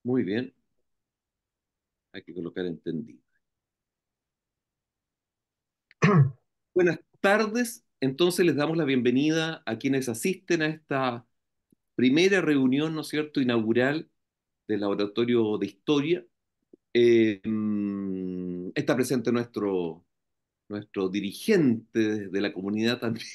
Muy bien, hay que colocar entendido. Buenas tardes, entonces les damos la bienvenida a quienes asisten a esta primera reunión, ¿no es cierto?, inaugural del Laboratorio de Historia. Está presente nuestro dirigente de la comunidad también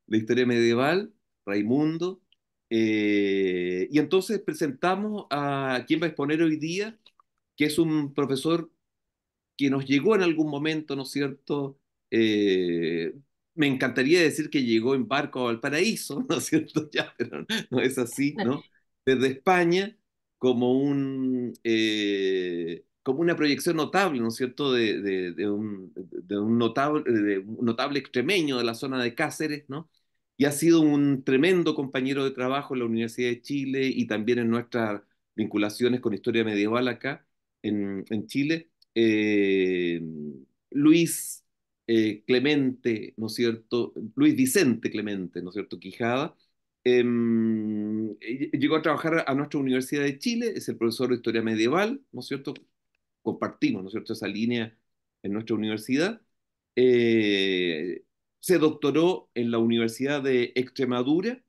de Historia Medieval, Raimundo. Y entonces presentamos a quien va a exponer hoy día, que es un profesor que nos llegó en algún momento, ¿no es cierto? Eh, Me encantaría decir que llegó en barco a Valparaíso, ¿no es cierto? Ya, pero no es así, ¿no? Desde España, como una proyección notable, ¿no es cierto? De un notable extremeño de la zona de Cáceres, ¿no? Y ha sido un tremendo compañero de trabajo en la Universidad de Chile y también en nuestras vinculaciones con historia medieval acá en Chile. eh, Luis Clemente, ¿no es cierto? Luis Vicente Clemente, ¿no es cierto? Quijada, llegó a trabajar a nuestra Universidad de Chile, es el profesor de historia medieval, ¿no es cierto? Compartimos, ¿no es cierto?, esa línea en nuestra universidad. Eh, Se doctoró en la Universidad de Extremadura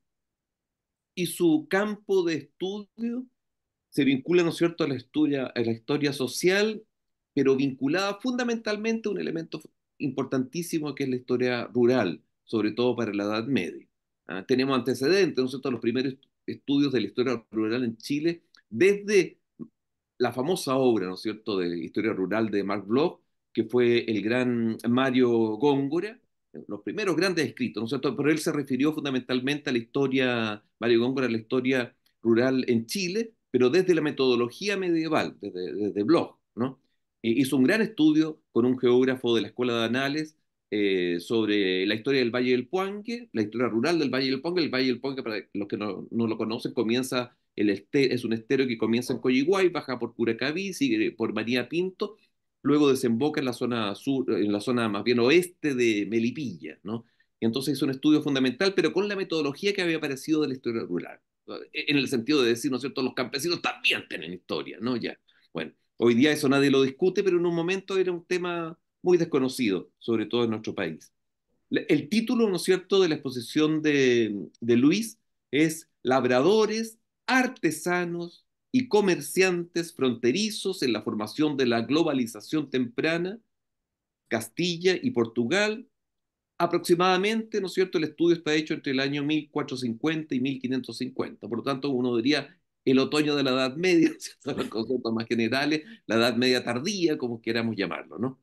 y su campo de estudio se vincula, ¿no es cierto?, a la historia social, pero vinculada fundamentalmente a un elemento importantísimo que es la historia rural, sobre todo para la Edad Media. Tenemos antecedentes, ¿no es cierto?, los primeros estudios de la historia rural en Chile, desde la famosa obra, ¿no es cierto?, de historia rural de Marc Bloch, que fue el gran Mario Góngora, los primeros grandes escritos, ¿no es cierto? Pero él se refirió fundamentalmente a la historia, Mario Góngora, a la historia rural en Chile, pero desde la metodología medieval, desde Bloch, ¿no? Hizo un gran estudio con un geógrafo de la Escuela de Anales sobre la historia del Valle del Puangue, la historia rural del Valle del Puangue. El Valle del Puangue, para los que no lo conocen, es un estero que comienza en Coyhaique, baja por Curacaví, sigue por María Pinto, luego desemboca en la zona sur, en la zona más bien oeste de Melipilla, ¿no? Y entonces es un estudio fundamental, pero con la metodología que había aparecido de la historia rural, en el sentido de decir, ¿no es cierto?, los campesinos también tienen historia, ¿no? Ya. Bueno, hoy día eso nadie lo discute, pero en un momento era un tema muy desconocido, sobre todo en nuestro país. El título, ¿no es cierto?, de la exposición de Luis es Labradores, artesanos y comerciantes fronterizos en la formación de la globalización temprana, Castilla y Portugal. Aproximadamente, ¿no es cierto?, el estudio está hecho entre el año 1450 y 1550. Por lo tanto, uno diría el otoño de la Edad Media, son los conceptos más generales, la Edad Media tardía, como queramos llamarlo, ¿no?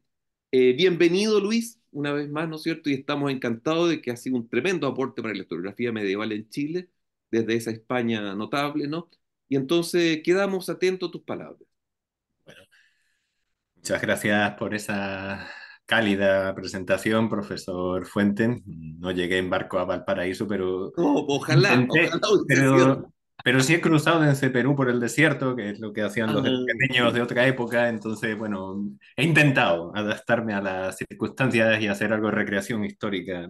Bienvenido, Luis, una vez más, ¿no es cierto? Y estamos encantados de que ha sido un tremendo aporte para la historiografía medieval en Chile, desde esa España notable, ¿no? Y entonces quedamos atentos a tus palabras. Bueno, muchas gracias por esa cálida presentación, profesor Fuentes. No llegué en barco a Valparaíso, pero No, ojalá, intenté, ojalá hubiese sido así. pero sí he cruzado desde Perú por el desierto, que es lo que hacían los Ah, extremeños de sí. otra época. Entonces, bueno, he intentado adaptarme a las circunstancias y hacer algo de recreación histórica,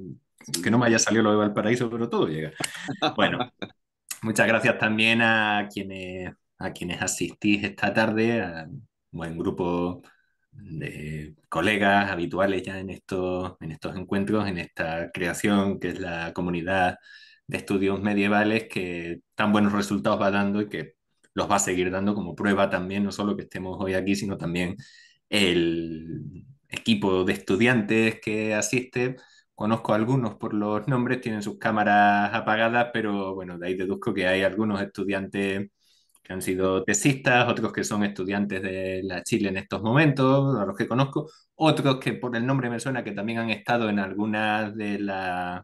que no me haya Sí. salido lo de Valparaíso, pero todo llega. Bueno, muchas gracias también a quienes asistís esta tarde, a un buen grupo de colegas habituales ya en estos encuentros, en esta creación que es la comunidad de estudios medievales, que tan buenos resultados va dando y que los va a seguir dando como prueba también, no solo que estemos hoy aquí, sino también el equipo de estudiantes que asiste. Conozco a algunos por los nombres, tienen sus cámaras apagadas, pero bueno, de ahí deduzco que hay algunos estudiantes que han sido tesistas, otros que son estudiantes de la Chile en estos momentos, a los que conozco, otros que por el nombre me suena que también han estado en algunas de las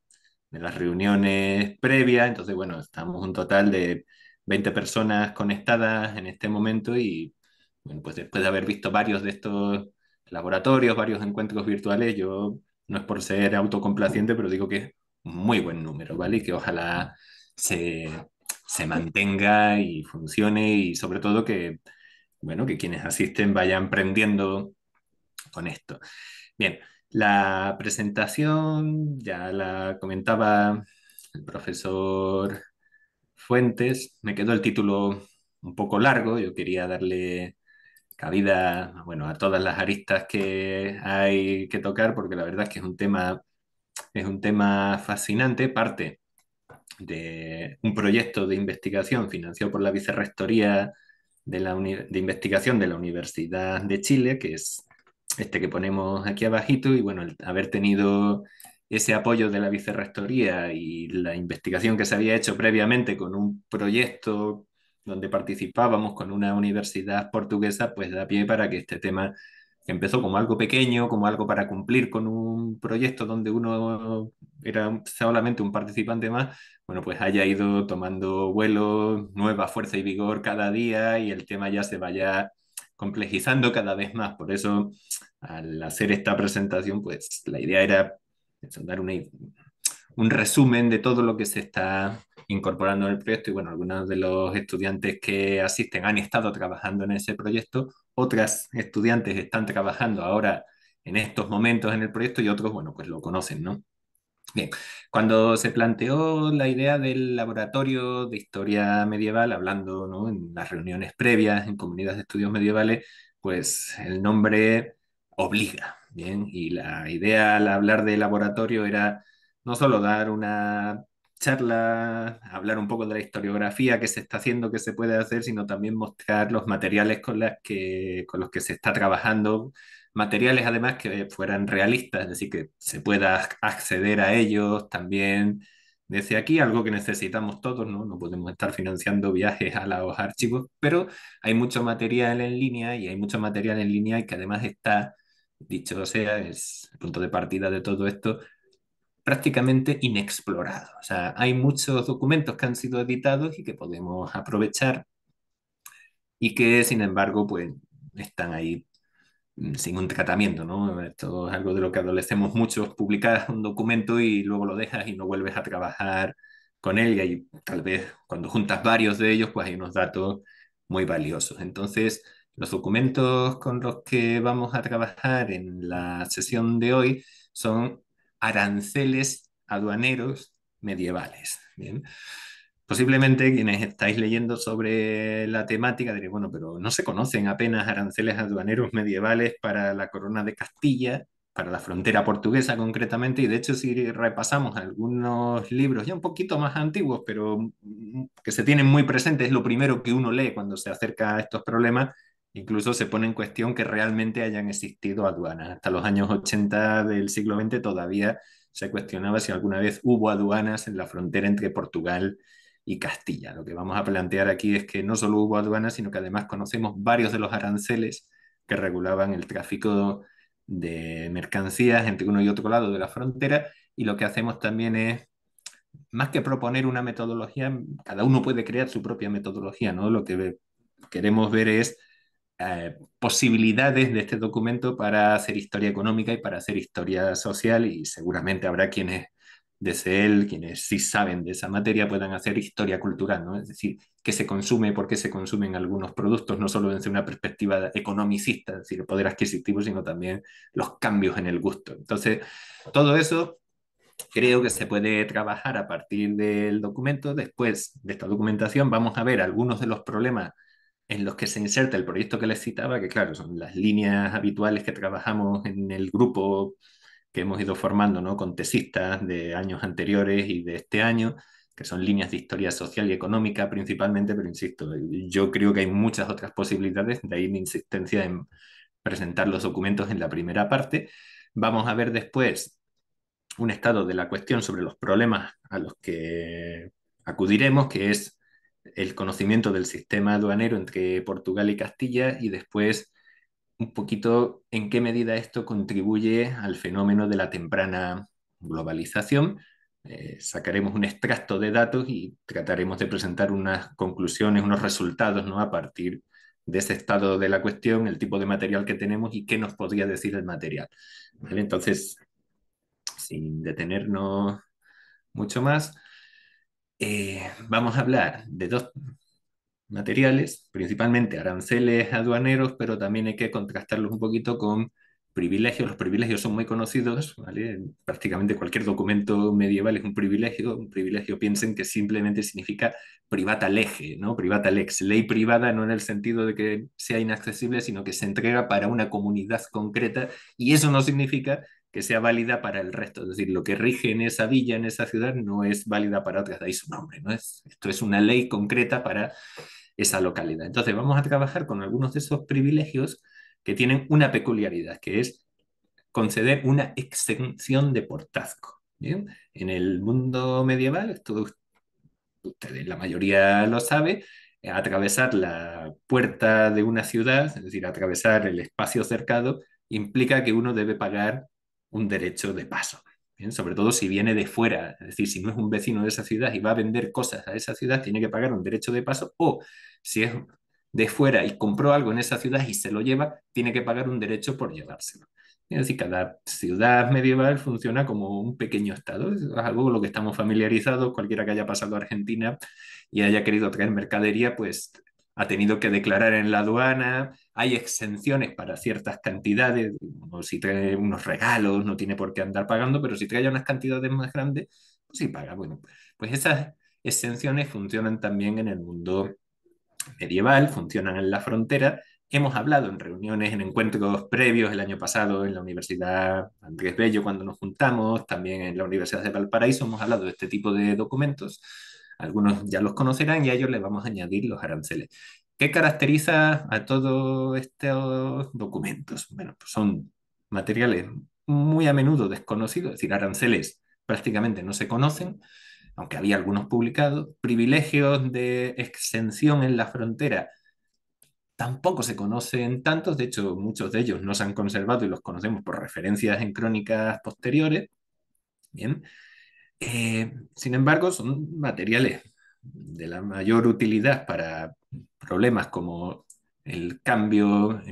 reuniones previas. Entonces, bueno, estamos un total de 20 personas conectadas en este momento y, bueno, pues después de haber visto varios de estos laboratorios, varios encuentros virtuales, yo no es por ser autocomplaciente, pero digo que es un muy buen número, ¿vale? Y que ojalá se, se mantenga y funcione y sobre todo que, bueno, que quienes asisten vayan aprendiendo con esto. Bien, la presentación ya la comentaba el profesor Fuentes, me quedó el título un poco largo. Yo quería darle cabida, bueno, a todas las aristas que hay que tocar, porque la verdad es que es un tema fascinante. Parte de un proyecto de investigación financiado por la Vicerrectoría de Investigación de la Universidad de Chile, que es este que ponemos aquí abajito, y bueno, el haber tenido ese apoyo de la Vicerrectoría y la investigación que se había hecho previamente con un proyecto donde participábamos con una universidad portuguesa, pues da pie para que este tema, que empezó como algo pequeño, como algo para cumplir con un proyecto donde uno era solamente un participante más, bueno, pues haya ido tomando vuelo, nueva fuerza y vigor cada día, y el tema ya se vaya complejizando cada vez más. Por eso, al hacer esta presentación, pues la idea era eso, dar un resumen de todo lo que se está incorporando en el proyecto. Y bueno, algunos de los estudiantes que asisten han estado trabajando en ese proyecto, otras estudiantes están trabajando ahora en estos momentos en el proyecto, y otros, bueno, pues lo conocen, ¿no? Bien, cuando se planteó la idea del laboratorio de historia medieval, hablando, ¿no?, en las reuniones previas en comunidades de estudios medievales, pues el nombre obliga, ¿bien? Y la idea al hablar de laboratorio era no solo dar una charla, hablar un poco de la historiografía que se está haciendo, que se puede hacer, sino también mostrar los materiales con los que se está trabajando, materiales además que fueran realistas, es decir, que se pueda acceder a ellos también desde aquí, algo que necesitamos todos, ¿no? No podemos estar financiando viajes a los archivos, pero hay mucho material en línea, y hay mucho material en línea y que además está, dicho sea, es el punto de partida de todo esto, prácticamente inexplorado. O sea, hay muchos documentos que han sido editados y que podemos aprovechar, y que, sin embargo, pues están ahí sin un tratamiento, ¿no? Esto es algo de lo que adolecemos muchos: publicas un documento y luego lo dejas y no vuelves a trabajar con él, y ahí, tal vez cuando juntas varios de ellos, pues hay unos datos muy valiosos. Entonces, los documentos con los que vamos a trabajar en la sesión de hoy son aranceles aduaneros medievales. Bien. Posiblemente quienes estáis leyendo sobre la temática diréis, bueno, pero no se conocen apenas aranceles aduaneros medievales para la corona de Castilla, para la frontera portuguesa concretamente, y de hecho si repasamos algunos libros ya un poquito más antiguos, pero que se tienen muy presentes, es lo primero que uno lee cuando se acerca a estos problemas, incluso se pone en cuestión que realmente hayan existido aduanas. Hasta los años 80 del siglo XX todavía se cuestionaba si alguna vez hubo aduanas en la frontera entre Portugal y Castilla. Lo que vamos a plantear aquí es que no solo hubo aduanas, sino que además conocemos varios de los aranceles que regulaban el tráfico de mercancías entre uno y otro lado de la frontera, y lo que hacemos también es, más que proponer una metodología, cada uno puede crear su propia metodología, ¿no? Lo que queremos ver es posibilidades de este documento para hacer historia económica y para hacer historia social, y seguramente habrá quienes desde él, quienes sí saben de esa materia, puedan hacer historia cultural, ¿no? Es decir, qué se consume, por qué se consumen algunos productos, no solo desde una perspectiva economicista, es decir, el poder adquisitivo, sino también los cambios en el gusto. Entonces, todo eso creo que se puede trabajar a partir del documento. Después de esta documentación vamos a ver algunos de los problemas en los que se inserta el proyecto que les citaba, que claro, son las líneas habituales que trabajamos en el grupo que hemos ido formando, ¿no?, con tesistas de años anteriores y de este año, que son líneas de historia social y económica principalmente, pero insisto, yo creo que hay muchas otras posibilidades, de ahí mi insistencia en presentar los documentos en la primera parte. Vamos a ver después un estado de la cuestión sobre los problemas a los que acudiremos, que es el conocimiento del sistema aduanero entre Portugal y Castilla, y después un poquito en qué medida esto contribuye al fenómeno de la temprana globalización. Sacaremos un extracto de datos y trataremos de presentar unas conclusiones, unos resultados, ¿no?, a partir de ese estado de la cuestión, el tipo de material que tenemos y qué nos podría decir el material. ¿Vale? Entonces, sin detenernos mucho más, vamos a hablar de dos materiales, principalmente aranceles aduaneros, pero también hay que contrastarlos un poquito con privilegios. Los privilegios son muy conocidos, ¿vale? Prácticamente cualquier documento medieval es un privilegio. Un privilegio, piensen que simplemente significa privata lege, ¿no? Privata lex, ley privada, no en el sentido de que sea inaccesible, sino que se entrega para una comunidad concreta, y eso no significa que sea válida para el resto. Es decir, lo que rige en esa villa, en esa ciudad, no es válida para otras, de ahí su nombre, ¿no? Esto es una ley concreta para esa localidad. Entonces vamos a trabajar con algunos de esos privilegios que tienen una peculiaridad, que es conceder una exención de portazgo. ¿Bien? En el mundo medieval, esto ustedes, la mayoría lo sabe, atravesar la puerta de una ciudad, es decir, atravesar el espacio cercado, implica que uno debe pagar un derecho de paso. ¿Bien? Sobre todo si viene de fuera, es decir, si no es un vecino de esa ciudad y va a vender cosas a esa ciudad, tiene que pagar un derecho de paso, o si es de fuera y compró algo en esa ciudad y se lo lleva, tiene que pagar un derecho por llevárselo. Es decir, cada ciudad medieval funciona como un pequeño estado. Es algo con lo que estamos familiarizados. Cualquiera que haya pasado a Argentina y haya querido traer mercadería, pues ha tenido que declarar en la aduana. Hay exenciones para ciertas cantidades, o si trae unos regalos, no tiene por qué andar pagando, pero si trae unas cantidades más grandes, pues sí paga. Bueno, pues esas exenciones funcionan también en el mundo medieval, funcionan en la frontera. Hemos hablado en reuniones, en encuentros previos el año pasado en la Universidad Andrés Bello, cuando nos juntamos, también en la Universidad de Valparaíso, hemos hablado de este tipo de documentos. Algunos ya los conocerán y a ellos les vamos a añadir los aranceles. ¿Qué caracteriza a todos estos documentos? Bueno, pues son materiales muy a menudo desconocidos, es decir, aranceles prácticamente no se conocen, aunque había algunos publicados. Privilegios de exención en la frontera tampoco se conocen tantos, de hecho muchos de ellos no se han conservado y los conocemos por referencias en crónicas posteriores. Bien. Sin embargo, son materiales de la mayor utilidad para problemas como los cambios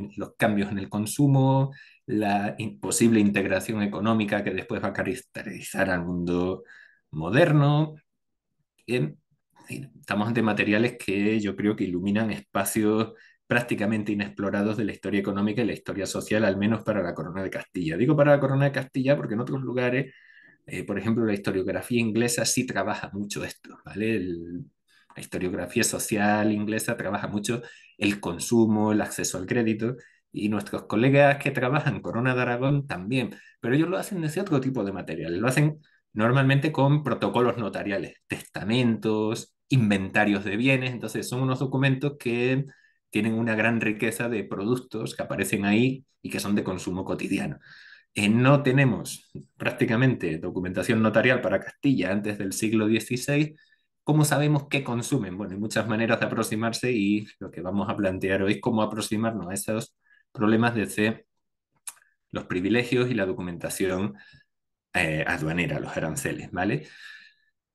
en el consumo, la posible integración económica que después va a caracterizar al mundo moderno. Bien, estamos ante materiales que yo creo que iluminan espacios prácticamente inexplorados de la historia económica y la historia social, al menos para la Corona de Castilla. Digo para la Corona de Castilla porque en otros lugares, por ejemplo, la historiografía inglesa sí trabaja mucho esto, ¿vale? La historiografía social inglesa trabaja mucho el consumo, el acceso al crédito, y nuestros colegas que trabajan Corona de Aragón también, pero ellos lo hacen desde otro tipo de materiales, lo hacen normalmente con protocolos notariales, testamentos, inventarios de bienes. Entonces son unos documentos que tienen una gran riqueza de productos que aparecen ahí y que son de consumo cotidiano. No tenemos prácticamente documentación notarial para Castilla antes del siglo XVI. ¿Cómo sabemos qué consumen? Bueno, hay muchas maneras de aproximarse, y lo que vamos a plantear hoy es cómo aproximarnos a esos problemas desde los privilegios y la documentación aduanera, los aranceles, ¿vale?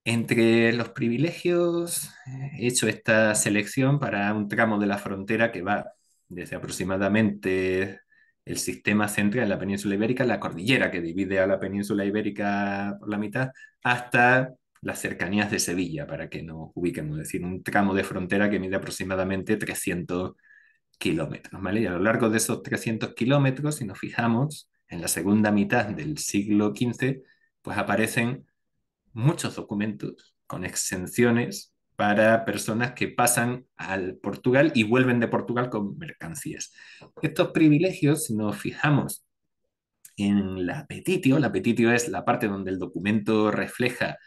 Entre los privilegios, he hecho esta selección para un tramo de la frontera que va desde aproximadamente el sistema central de la península ibérica, la cordillera que divide a la península ibérica por la mitad, hasta las cercanías de Sevilla, para que nos ubiquemos, es decir, un tramo de frontera que mide aproximadamente 300 kilómetros, ¿vale? Y a lo largo de esos 300 kilómetros, si nos fijamos, en la segunda mitad del siglo XV, pues aparecen muchos documentos con exenciones para personas que pasan al Portugal y vuelven de Portugal con mercancías. Estos privilegios, si nos fijamos en la petitio es la parte donde el documento refleja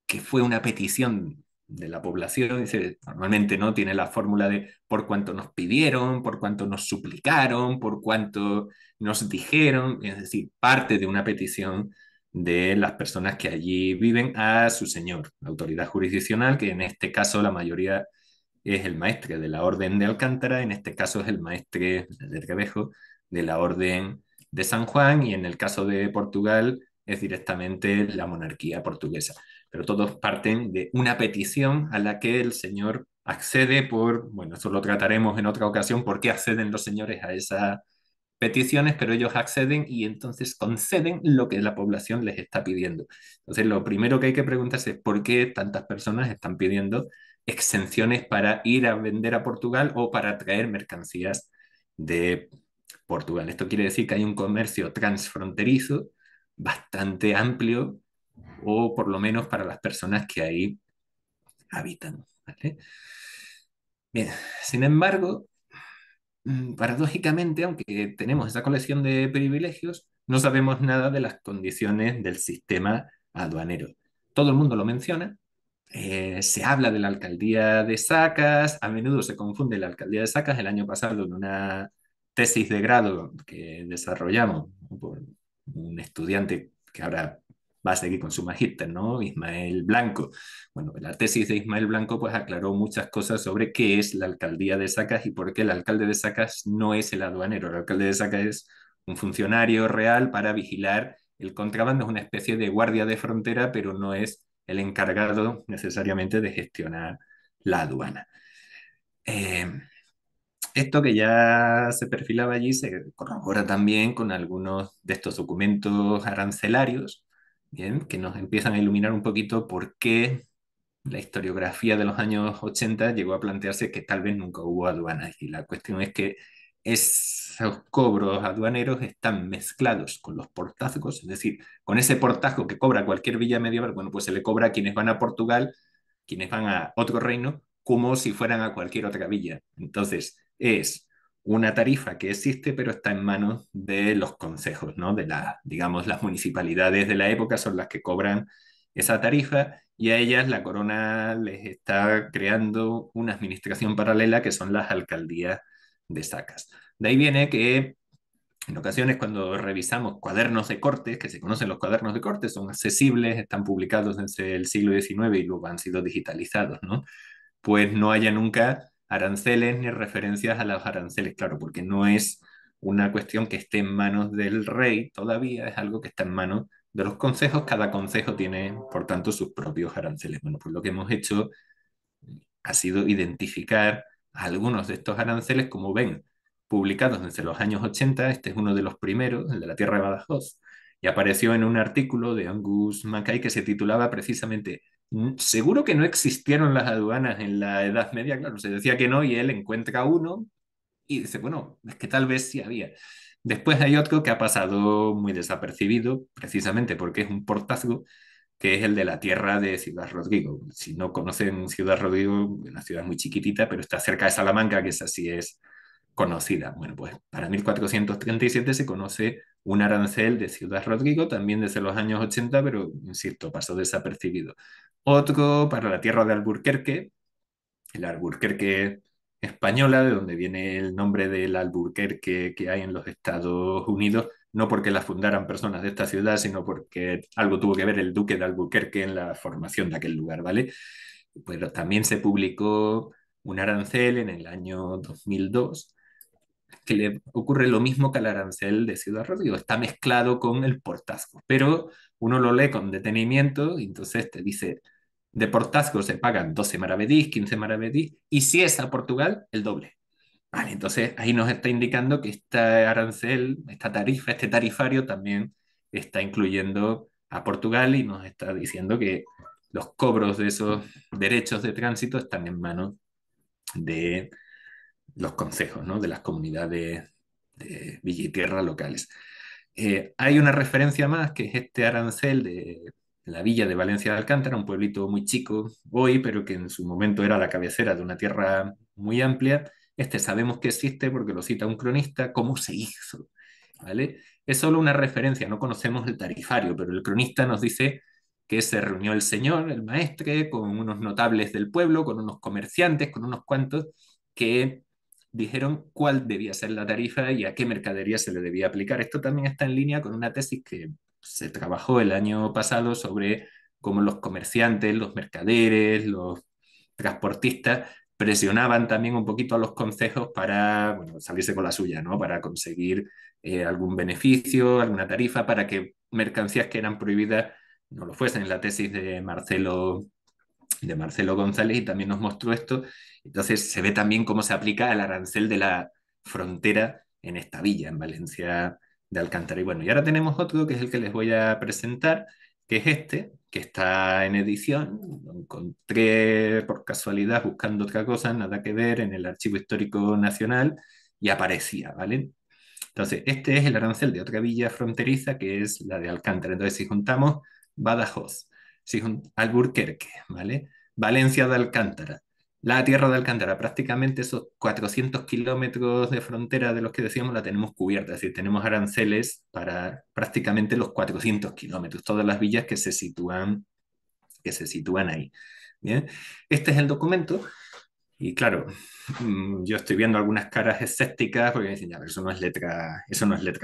que fue una petición de la población, dice, normalmente no tiene la fórmula de por cuánto nos pidieron, por cuánto nos suplicaron, por cuánto nos dijeron, es decir, parte de una petición de las personas que allí viven a su señor, la autoridad jurisdiccional, que en este caso la mayoría es el maestre de la Orden de Alcántara, en este caso es el maestre de Revejo de la Orden de San Juan, y en el caso de Portugal es directamente la monarquía portuguesa. Pero todos parten de una petición a la que el señor accede por, bueno, eso lo trataremos en otra ocasión, por qué acceden los señores a esas peticiones, pero ellos acceden y entonces conceden lo que la población les está pidiendo. Entonces, lo primero que hay que preguntarse es por qué tantas personas están pidiendo exenciones para ir a vender a Portugal o para traer mercancías de Portugal. Esto quiere decir que hay un comercio transfronterizo bastante amplio, o por lo menos para las personas que ahí habitan. ¿Vale? Bien, sin embargo, paradójicamente, aunque tenemos esa colección de privilegios, no sabemos nada de las condiciones del sistema aduanero. Todo el mundo lo menciona, se habla de la alcaldía de Sacas, a menudo se confunde la alcaldía de Sacas. El año pasado, en una tesis de grado que desarrollamos por un estudiante que ahora va a seguir con su magíster, ¿no? Ismael Blanco. Bueno, la tesis de Ismael Blanco pues aclaró muchas cosas sobre qué es la alcaldía de Sacas y por qué el alcalde de Sacas no es el aduanero. El alcalde de Sacas es un funcionario real para vigilar el contrabando, es una especie de guardia de frontera, pero no es el encargado necesariamente de gestionar la aduana. Eh, Esto que ya se perfilaba allí se corrobora también con algunos de estos documentos arancelarios, ¿bien? Que nos empiezan a iluminar un poquito por qué la historiografía de los años 80 llegó a plantearse que tal vez nunca hubo aduanas. Y la cuestión es que esos cobros aduaneros están mezclados con los portazgos, es decir, con ese portazgo que cobra cualquier villa medieval, bueno, pues se le cobra a quienes van a Portugal, quienes van a otro reino, como si fueran a cualquier otra villa. Entonces, es una tarifa que existe, pero está en manos de los concejos, ¿no? De digamos, las municipalidades de la época son las que cobran esa tarifa, y a ellas la corona les está creando una administración paralela que son las alcaldías de Sacas. De ahí viene que en ocasiones cuando revisamos cuadernos de cortes, que se conocen los cuadernos de cortes, son accesibles, están publicados desde el siglo XIX y luego han sido digitalizados, ¿no? Pues no haya nunca aranceles ni referencias a los aranceles, claro, porque no es una cuestión que esté en manos del rey todavía, es algo que está en manos de los concejos. Cada concejo tiene, por tanto, sus propios aranceles. Bueno, pues lo que hemos hecho ha sido identificar algunos de estos aranceles, como ven, publicados desde los años 80. Este es uno de los primeros, el de la tierra de Badajoz, y apareció en un artículo de Angus Mackay que se titulaba precisamente "Seguro que no existieron las aduanas en la Edad Media". Claro, se decía que no, y él encuentra uno y dice, bueno, es que tal vez sí había. Después hay otro que ha pasado muy desapercibido, precisamente porque es un portazgo, que es el de la tierra de Ciudad Rodrigo. Si no conocen Ciudad Rodrigo, una ciudad muy chiquitita, pero está cerca de Salamanca, que esa sí es conocida. Bueno, pues para 1437 se conoce un arancel de Ciudad Rodrigo, también desde los años 80, pero insisto, pasó desapercibido. Otro para la tierra de Alburquerque, el Alburquerque española, de donde viene el nombre del Alburquerque que hay en los Estados Unidos, no porque la fundaran personas de esta ciudad, sino porque algo tuvo que ver el duque de Alburquerque en la formación de aquel lugar, ¿vale? Pero también se publicó un arancel en el año 2002 que le ocurre lo mismo que al arancel de Ciudad Rodrigo, está mezclado con el portazgo, pero uno lo lee con detenimiento y entonces te dice, de portazgo se pagan 12 maravedís, 15 maravedís, y si es a Portugal, el doble. Vale, entonces ahí nos está indicando que este arancel, esta tarifa, este tarifario también está incluyendo a Portugal, y nos está diciendo que los cobros de esos derechos de tránsito están en manos de los consejos, ¿no? De las comunidades de Villa y Tierra locales. Hay una referencia más, que es este arancel de la villa de Valencia de Alcántara, un pueblito muy chico hoy, pero que en su momento era la cabecera de una tierra muy amplia. Este sabemos que existe porque lo cita un cronista. ¿Cómo se hizo? ¿Vale? Es solo una referencia, no conocemos el tarifario, pero el cronista nos dice que se reunió el señor, el maestre, con unos notables del pueblo, con unos comerciantes, con unos cuantos, que dijeron cuál debía ser la tarifa y a qué mercadería se le debía aplicar. Esto también está en línea con una tesis que se trabajó el año pasado sobre cómo los comerciantes, los mercaderes, los transportistas presionaban también un poquito a los concejos para, bueno, salirse con la suya, ¿no? Para conseguir algún beneficio, alguna tarifa, para que mercancías que eran prohibidas no lo fuesen. En la tesis de Marcelo González, y también nos mostró esto. Entonces se ve también cómo se aplica el arancel de la frontera en esta villa, en Valencia de Alcántara. Y bueno, y ahora tenemos otro que es el que les voy a presentar, que es este, que está en edición. Lo encontré por casualidad buscando otra cosa, nada que ver, en el Archivo Histórico Nacional, y aparecía, ¿vale? Entonces, este es el arancel de otra villa fronteriza que es la de Alcántara. Entonces, si juntamos Badajoz, Alburquerque, ¿vale? Valencia de Alcántara, la tierra de Alcántara, prácticamente esos 400 kilómetros de frontera de los que decíamos la tenemos cubierta, es decir, tenemos aranceles para prácticamente los 400 kilómetros, todas las villas que se sitúan ahí. Bien, este es el documento y claro, yo estoy viendo algunas caras escépticas porque me dicen, ya, pero eso no es letra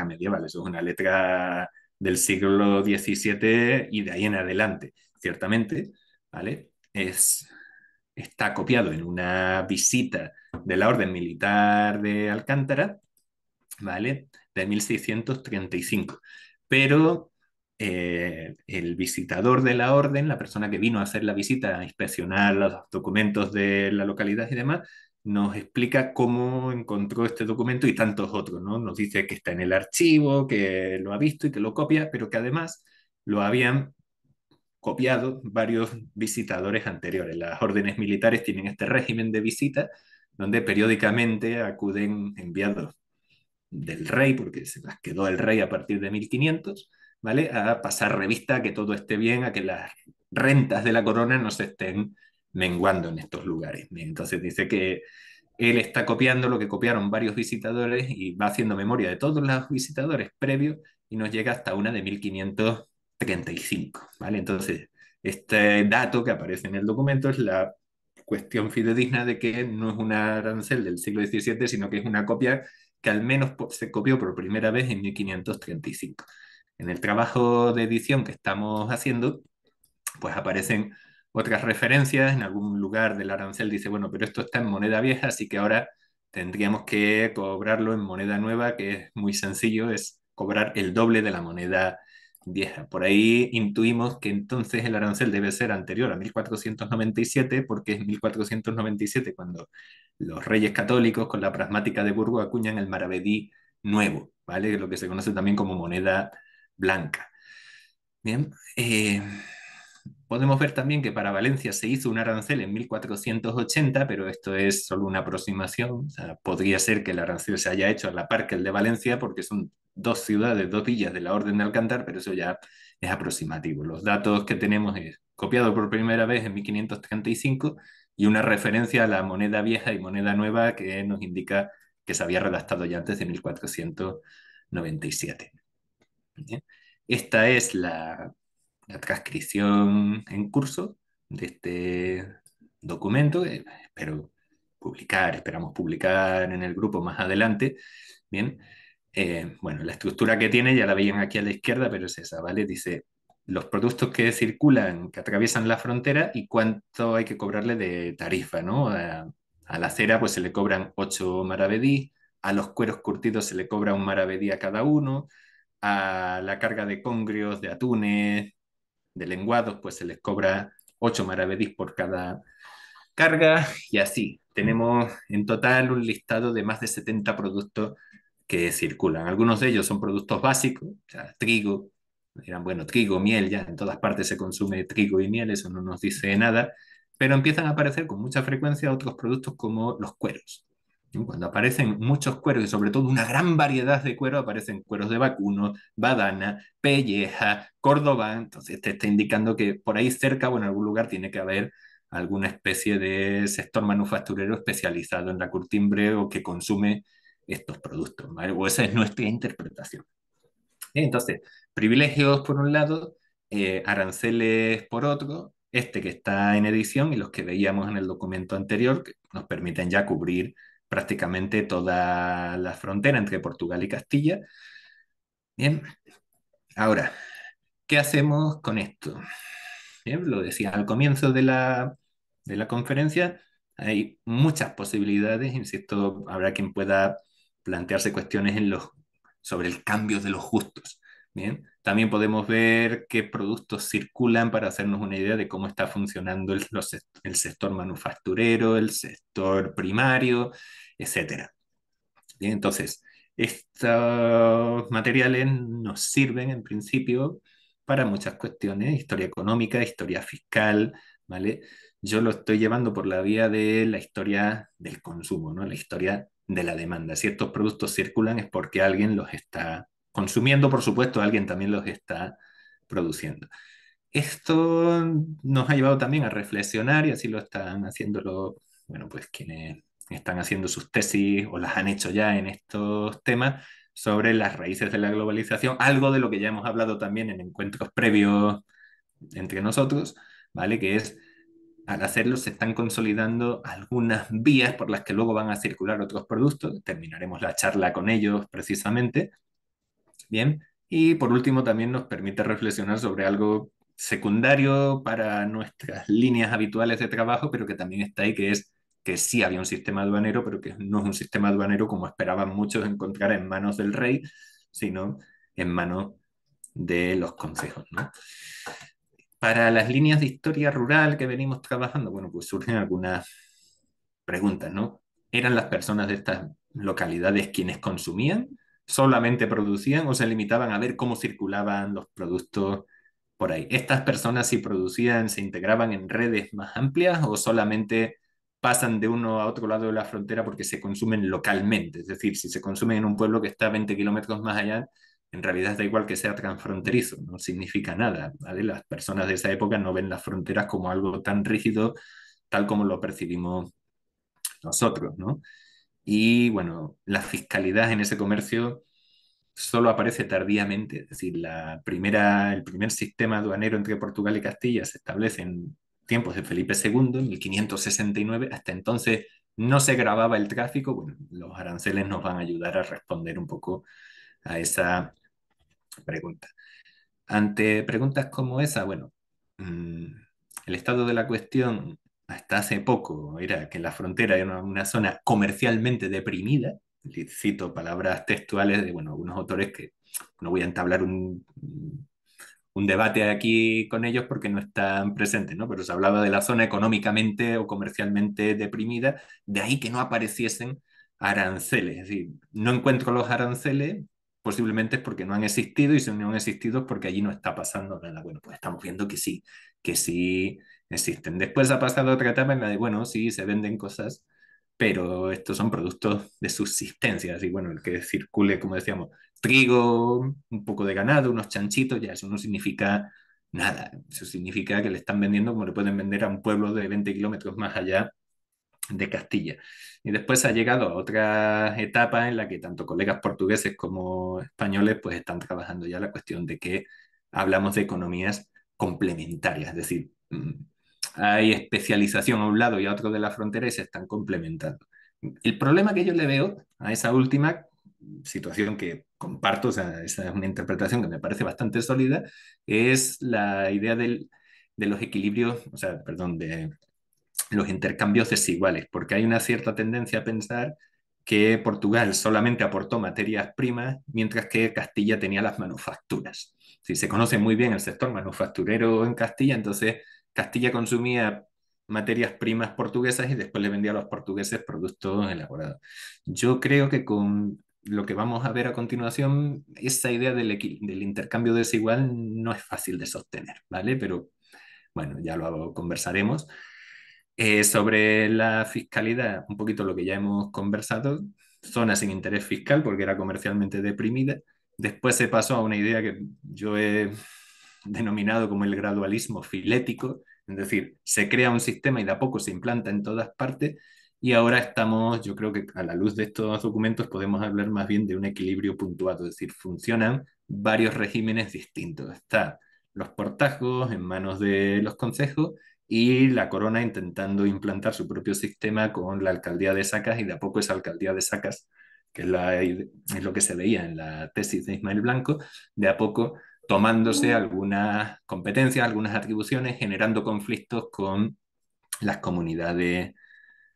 medieval, eso es una letra del siglo XVII y de ahí en adelante, ciertamente, ¿vale? Está copiado en una visita de la Orden Militar de Alcántara, ¿vale? De 1635. Pero el visitador de la orden, la persona que vino a hacer la visita, a inspeccionar los documentos de la localidad y demás, nos explica cómo encontró este documento y tantos otros, ¿no? Nos dice que está en el archivo, que lo ha visto y que lo copia, pero que además lo habían copiado varios visitadores anteriores. Las órdenes militares tienen este régimen de visita donde periódicamente acuden enviados del rey, porque se las quedó el rey a partir de 1500, ¿vale? A pasar revista, a que todo esté bien, a que las rentas de la corona no se estén menguando en estos lugares. Entonces dice que él está copiando lo que copiaron varios visitadores y va haciendo memoria de todos los visitadores previos y nos llega hasta una de 1535, ¿vale? Entonces, este dato que aparece en el documento es la cuestión fidedigna de que no es un arancel del siglo XVII, sino que es una copia que al menos se copió por primera vez en 1535. En el trabajo de edición que estamos haciendo, pues aparecen otras referencias, en algún lugar del arancel dice, bueno, pero esto está en moneda vieja, así que ahora tendríamos que cobrarlo en moneda nueva, que es muy sencillo, es cobrar el doble de la moneda vieja. Por ahí intuimos que entonces el arancel debe ser anterior a 1497, porque es 1497 cuando los reyes católicos con la pragmática de Burgos acuñan el maravedí nuevo, ¿vale? Lo que se conoce también como moneda blanca. Bien, podemos ver también que para Valencia se hizo un arancel en 1480, pero esto es solo una aproximación. O sea, podría ser que el arancel se haya hecho a la par que el de Valencia, porque son dos ciudades, dos villas de la Orden de Alcántara, pero eso ya es aproximativo. Los datos que tenemos es copiado por primera vez en 1535 y una referencia a la moneda vieja y moneda nueva que nos indica que se había redactado ya antes de 1497. ¿Bien? Esta es la transcripción en curso de este documento. Esperamos publicar en el grupo más adelante. Bien, bueno, la estructura que tiene ya la veían aquí a la izquierda, pero es esa, ¿vale? Dice los productos que circulan, que atraviesan la frontera y cuánto hay que cobrarle de tarifa, ¿no? A la cera pues se le cobran 8 maravedís, a los cueros curtidos se le cobra un maravedí a cada uno, a la carga de congrios, de atunes, de lenguados, pues se les cobra 8 maravedís por cada carga y así. Tenemos en total un listado de más de 70 productos que circulan. Algunos de ellos son productos básicos, o sea, trigo, dirán, bueno, trigo, miel, ya en todas partes se consume trigo y miel, eso no nos dice nada, pero empiezan a aparecer con mucha frecuencia otros productos como los cueros. Cuando aparecen muchos cueros y sobre todo una gran variedad de cueros, aparecen cueros de vacuno, badana, pelleja, cordobán, entonces te está indicando que por ahí cerca o en algún lugar tiene que haber alguna especie de sector manufacturero especializado en la curtimbre o que consume estos productos, ¿vale? O esa es nuestra interpretación. Entonces, privilegios por un lado, aranceles por otro, este que está en edición y los que veíamos en el documento anterior, que nos permiten ya cubrir prácticamente toda la frontera entre Portugal y Castilla. Bien, ahora, ¿qué hacemos con esto? Bien, lo decía al comienzo de la conferencia, hay muchas posibilidades, insisto, habrá quien pueda plantearse cuestiones sobre el cambio de los justos. Bien, también podemos ver qué productos circulan para hacernos una idea de cómo está funcionando el sector manufacturero, el sector primario, etcétera. Bien, entonces, estos materiales nos sirven en principio para muchas cuestiones, historia económica, historia fiscal, ¿vale? Yo lo estoy llevando por la vía de la historia del consumo, ¿no? La historia de la demanda. Si estos productos circulan es porque alguien los está consumiendo, por supuesto, alguien también los está produciendo. Esto nos ha llevado también a reflexionar, y así lo están haciendo bueno, pues quienes están haciendo sus tesis o las han hecho ya en estos temas sobre las raíces de la globalización, algo de lo que ya hemos hablado también en encuentros previos entre nosotros, ¿vale? Que es, al hacerlo se están consolidando algunas vías por las que luego van a circular otros productos. Terminaremos la charla con ellos precisamente. Bien. Y por último también nos permite reflexionar sobre algo secundario para nuestras líneas habituales de trabajo, pero que también está ahí, que es que sí había un sistema aduanero, pero que no es un sistema aduanero como esperaban muchos encontrar en manos del rey, sino en manos de los consejos, ¿no? Para las líneas de historia rural que venimos trabajando, bueno, pues surgen algunas preguntas, ¿no? ¿Eran las personas de estas localidades quienes consumían? ¿Solamente producían o se limitaban a ver cómo circulaban los productos por ahí? ¿Estas personas si producían se integraban en redes más amplias o solamente pasan de uno a otro lado de la frontera porque se consumen localmente? Es decir, si se consumen en un pueblo que está a 20 kilómetros más allá, en realidad da igual que sea transfronterizo, no significa nada, ¿vale? Las personas de esa época no ven las fronteras como algo tan rígido tal como lo percibimos nosotros, ¿no? Y bueno, la fiscalidad en ese comercio solo aparece tardíamente, es decir, el primer sistema aduanero entre Portugal y Castilla se establece en tiempos de Felipe II, en 1569, hasta entonces no se grababa el tráfico. Bueno, los aranceles nos van a ayudar a responder un poco a esa pregunta. Ante preguntas como esa, bueno, el estado de la cuestión hasta hace poco era que la frontera era una zona comercialmente deprimida. Cito palabras textuales de, bueno, algunos autores que no voy a entablar un debate aquí con ellos porque no están presentes, ¿no? Pero se hablaba de la zona económicamente o comercialmente deprimida, de ahí que no apareciesen aranceles. Es decir, no encuentro los aranceles, posiblemente es porque no han existido, y si no han existido es porque allí no está pasando nada. Bueno, pues estamos viendo que sí existen. Después ha pasado otra etapa en la de, bueno, sí, se venden cosas, pero estos son productos de subsistencia, así bueno, el que circule, como decíamos, trigo, un poco de ganado, unos chanchitos, ya eso no significa nada. Eso significa que le están vendiendo como le pueden vender a un pueblo de 20 kilómetros más allá de Castilla. Y después ha llegado a otra etapa en la que tanto colegas portugueses como españoles pues están trabajando ya la cuestión de que hablamos de economías complementarias, es decir, hay especialización a un lado y a otro de la frontera y se están complementando. El problema que yo le veo a esa última situación que comparto, o sea, esa es una interpretación que me parece bastante sólida, es la idea de los equilibrios, o sea, perdón, de los intercambios desiguales, porque hay una cierta tendencia a pensar que Portugal solamente aportó materias primas, mientras que Castilla tenía las manufacturas. Si se conoce muy bien el sector manufacturero en Castilla, entonces Castilla consumía materias primas portuguesas y después le vendía a los portugueses productos elaborados. Yo creo que con lo que vamos a ver a continuación, esa idea del intercambio desigual no es fácil de sostener, ¿vale? Pero bueno, ya lo conversaremos. Sobre la fiscalidad, un poquito lo que ya hemos conversado, zona sin interés fiscal porque era comercialmente deprimida. Después se pasó a una idea que yo he denominado como el gradualismo filético, es decir, se crea un sistema y de a poco se implanta en todas partes. Y ahora estamos, yo creo que a la luz de estos documentos podemos hablar más bien de un equilibrio puntuado, es decir, funcionan varios regímenes distintos. Está los portajos en manos de los concejos y la corona intentando implantar su propio sistema con la alcaldía de Sacas, y de a poco esa alcaldía de Sacas, que es lo que se veía en la tesis de Ismael Blanco, de a poco tomándose algunas competencias, algunas atribuciones, generando conflictos con las comunidades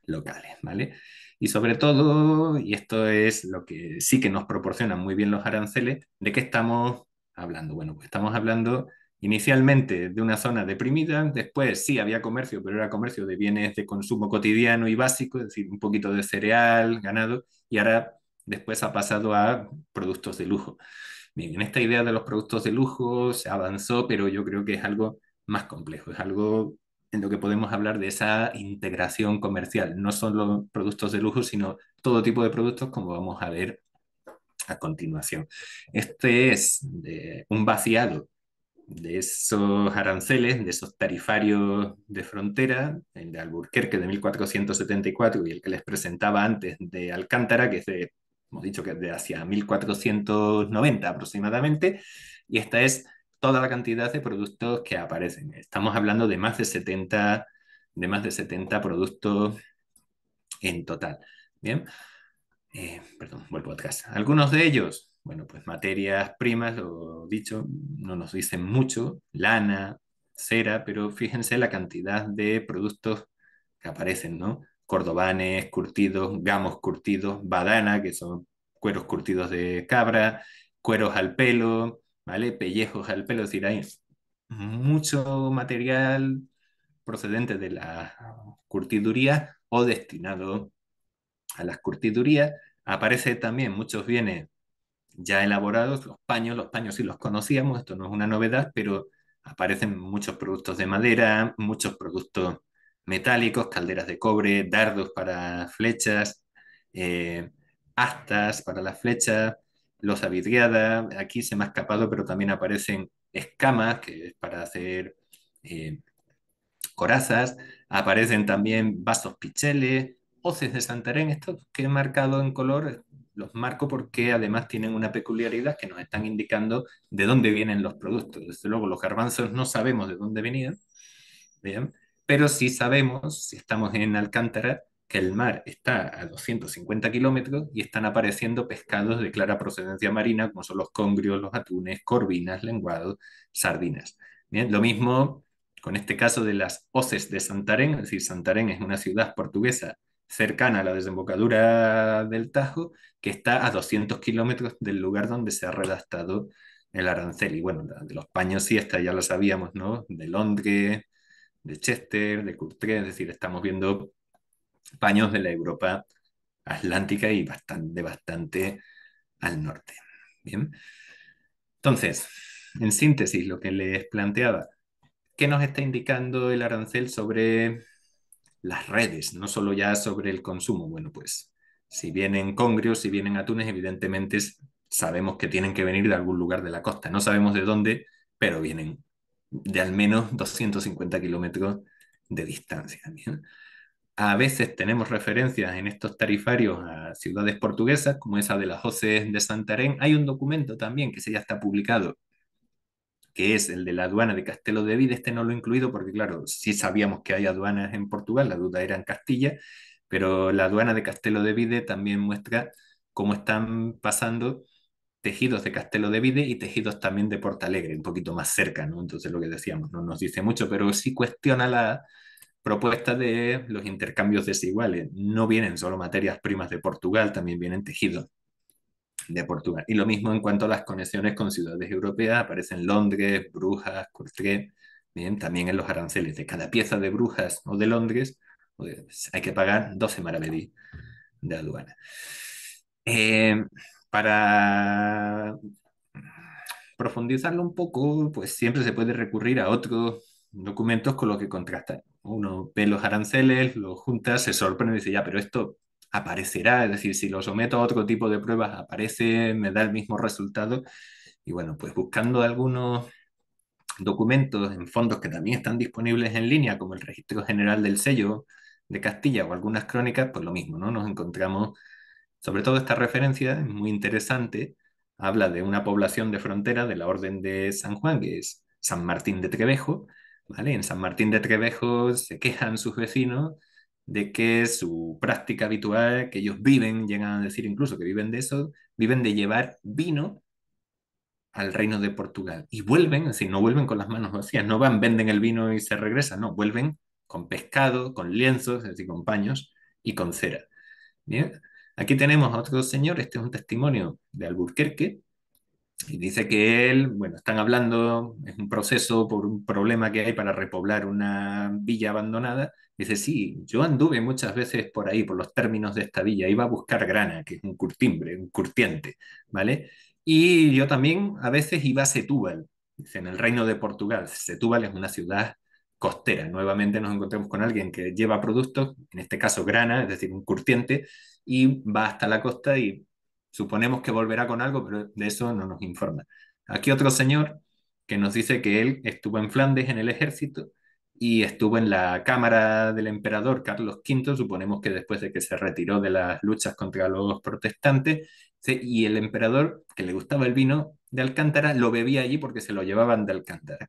locales, ¿vale? Y sobre todo, y esto es lo que sí que nos proporcionan muy bien los aranceles, ¿de qué estamos hablando? Bueno, pues estamos hablando inicialmente de una zona deprimida, después sí había comercio, pero era comercio de bienes de consumo cotidiano y básico, es decir, un poquito de cereal, ganado, y ahora después ha pasado a productos de lujo. Bien, en esta idea de los productos de lujo se avanzó, pero yo creo que es algo más complejo, es algo en lo que podemos hablar de esa integración comercial, no solo productos de lujo, sino todo tipo de productos, como vamos a ver a continuación. Este es un vaciado de esos aranceles, de esos tarifarios de frontera, el de Alburquerque de 1474 y el que les presentaba antes de Alcántara, que es de, hemos dicho que es de hacia 1490 aproximadamente, y esta es toda la cantidad de productos que aparecen. Estamos hablando de más de 70 productos en total. Bien, perdón, vuelvo atrás. Algunos de ellos, bueno, pues materias primas, lo dicho, no nos dicen mucho, lana, cera, pero fíjense la cantidad de productos que aparecen, ¿no? Cordobanes, curtidos, gamos curtidos, badana, que son cueros curtidos de cabra, cueros al pelo, ¿vale? Pellejos al pelo, es decir, hay mucho material procedente de la curtiduría o destinado a las curtidurías. Aparece también muchos bienes ya elaborados, los paños sí los conocíamos, esto no es una novedad, pero aparecen muchos productos de madera, muchos productos metálicos, calderas de cobre, dardos para flechas, eh, astas para las flechas, losa vidriada, aquí se me ha escapado, pero también aparecen escamas, que es para hacer eh, corazas, aparecen también vasos picheles, hoces de Santarém, estos que he marcado en color, los marco porque además tienen una peculiaridad que nos están indicando de dónde vienen los productos. Desde luego, los garbanzos no sabemos de dónde venían, ¿bien? Pero sí sabemos, si estamos en Alcántara, que el mar está a 250 kilómetros y están apareciendo pescados de clara procedencia marina, como son los congrios, los atunes, corvinas, lenguados, sardinas. Bien, lo mismo con este caso de las hoces de Santarém, es decir, Santarém es una ciudad portuguesa cercana a la desembocadura del Tajo, que está a 200 kilómetros del lugar donde se ha redactado el arancel. Y bueno, de los paños sí, esta ya lo sabíamos, ¿no? De Londres, de Chester, de Courtrai, es decir, estamos viendo paños de la Europa atlántica y bastante al norte. Bien, entonces, en síntesis, lo que les planteaba, ¿qué nos está indicando el arancel sobre las redes, no solo ya sobre el consumo? Bueno, pues si vienen congrios, si vienen atunes, evidentemente sabemos que tienen que venir de algún lugar de la costa. No sabemos de dónde, pero vienen de al menos 250 kilómetros de distancia. ¿Bien? A veces tenemos referencias en estos tarifarios a ciudades portuguesas, como esa de las hoces de Santarém. Hay un documento también que se ya está publicado, que es el de la aduana de Castelo de Vide. Este no lo he incluido porque, claro, sí sabíamos que hay aduanas en Portugal, la duda era en Castilla, pero la aduana de Castelo de Vide también muestra cómo están pasando tejidos de Castelo de Vide y tejidos también de Portalegre, un poquito más cerca, ¿no? Entonces lo que decíamos, no nos dice mucho, pero sí cuestiona la propuesta de los intercambios desiguales. No vienen solo materias primas de Portugal, también vienen tejidos de Portugal. Y lo mismo en cuanto a las conexiones con ciudades europeas, aparecen Londres, Brujas, Courtrai, bien, también en los aranceles de cada pieza de Brujas o de Londres, pues, hay que pagar 12 maravedí de aduana. Eh, para profundizarlo un poco, pues siempre se puede recurrir a otros documentos con los que contrastar. Uno ve los aranceles, los junta, se sorprende y dice, ya, pero esto aparecerá, es decir, si lo someto a otro tipo de pruebas, aparece, me da el mismo resultado. Y bueno, pues buscando algunos documentos en fondos que también están disponibles en línea, como el Registro General del Sello de Castilla o algunas crónicas, pues lo mismo, ¿no? Nos encontramos, sobre todo esta referencia, es muy interesante, habla de una población de frontera de la Orden de San Juan, que es San Martín de Trevejo, ¿vale? En San Martín de Trevejo se quejan sus vecinos de que su práctica habitual, que ellos viven, llegan a decir incluso que viven de eso, viven de llevar vino al reino de Portugal. Y vuelven, es decir, no vuelven con las manos vacías, no van, venden el vino y se regresan, no, vuelven con pescado, con lienzos, es decir, con paños y con cera. Bien, aquí tenemos a otro señor, este es un testimonio de Alburquerque, y dice que él, bueno, están hablando, es un proceso por un problema que hay para repoblar una villa abandonada. Dice, sí, yo anduve muchas veces por ahí, por los términos de esta villa, iba a buscar grana, que es un curtimbre, un curtiente, ¿vale? Y yo también a veces iba a Setúbal, dice, en el reino de Portugal. Setúbal es una ciudad costera. Nuevamente nos encontramos con alguien que lleva productos, en este caso grana, es decir, un curtiente, y va hasta la costa y suponemos que volverá con algo, pero de eso no nos informa. Aquí otro señor que nos dice que él estuvo en Flandes en el ejército y estuvo en la cámara del emperador Carlos V, suponemos que después de que se retiró de las luchas contra los protestantes, sí, y el emperador, que le gustaba el vino de Alcántara, lo bebía allí porque se lo llevaban de Alcántara.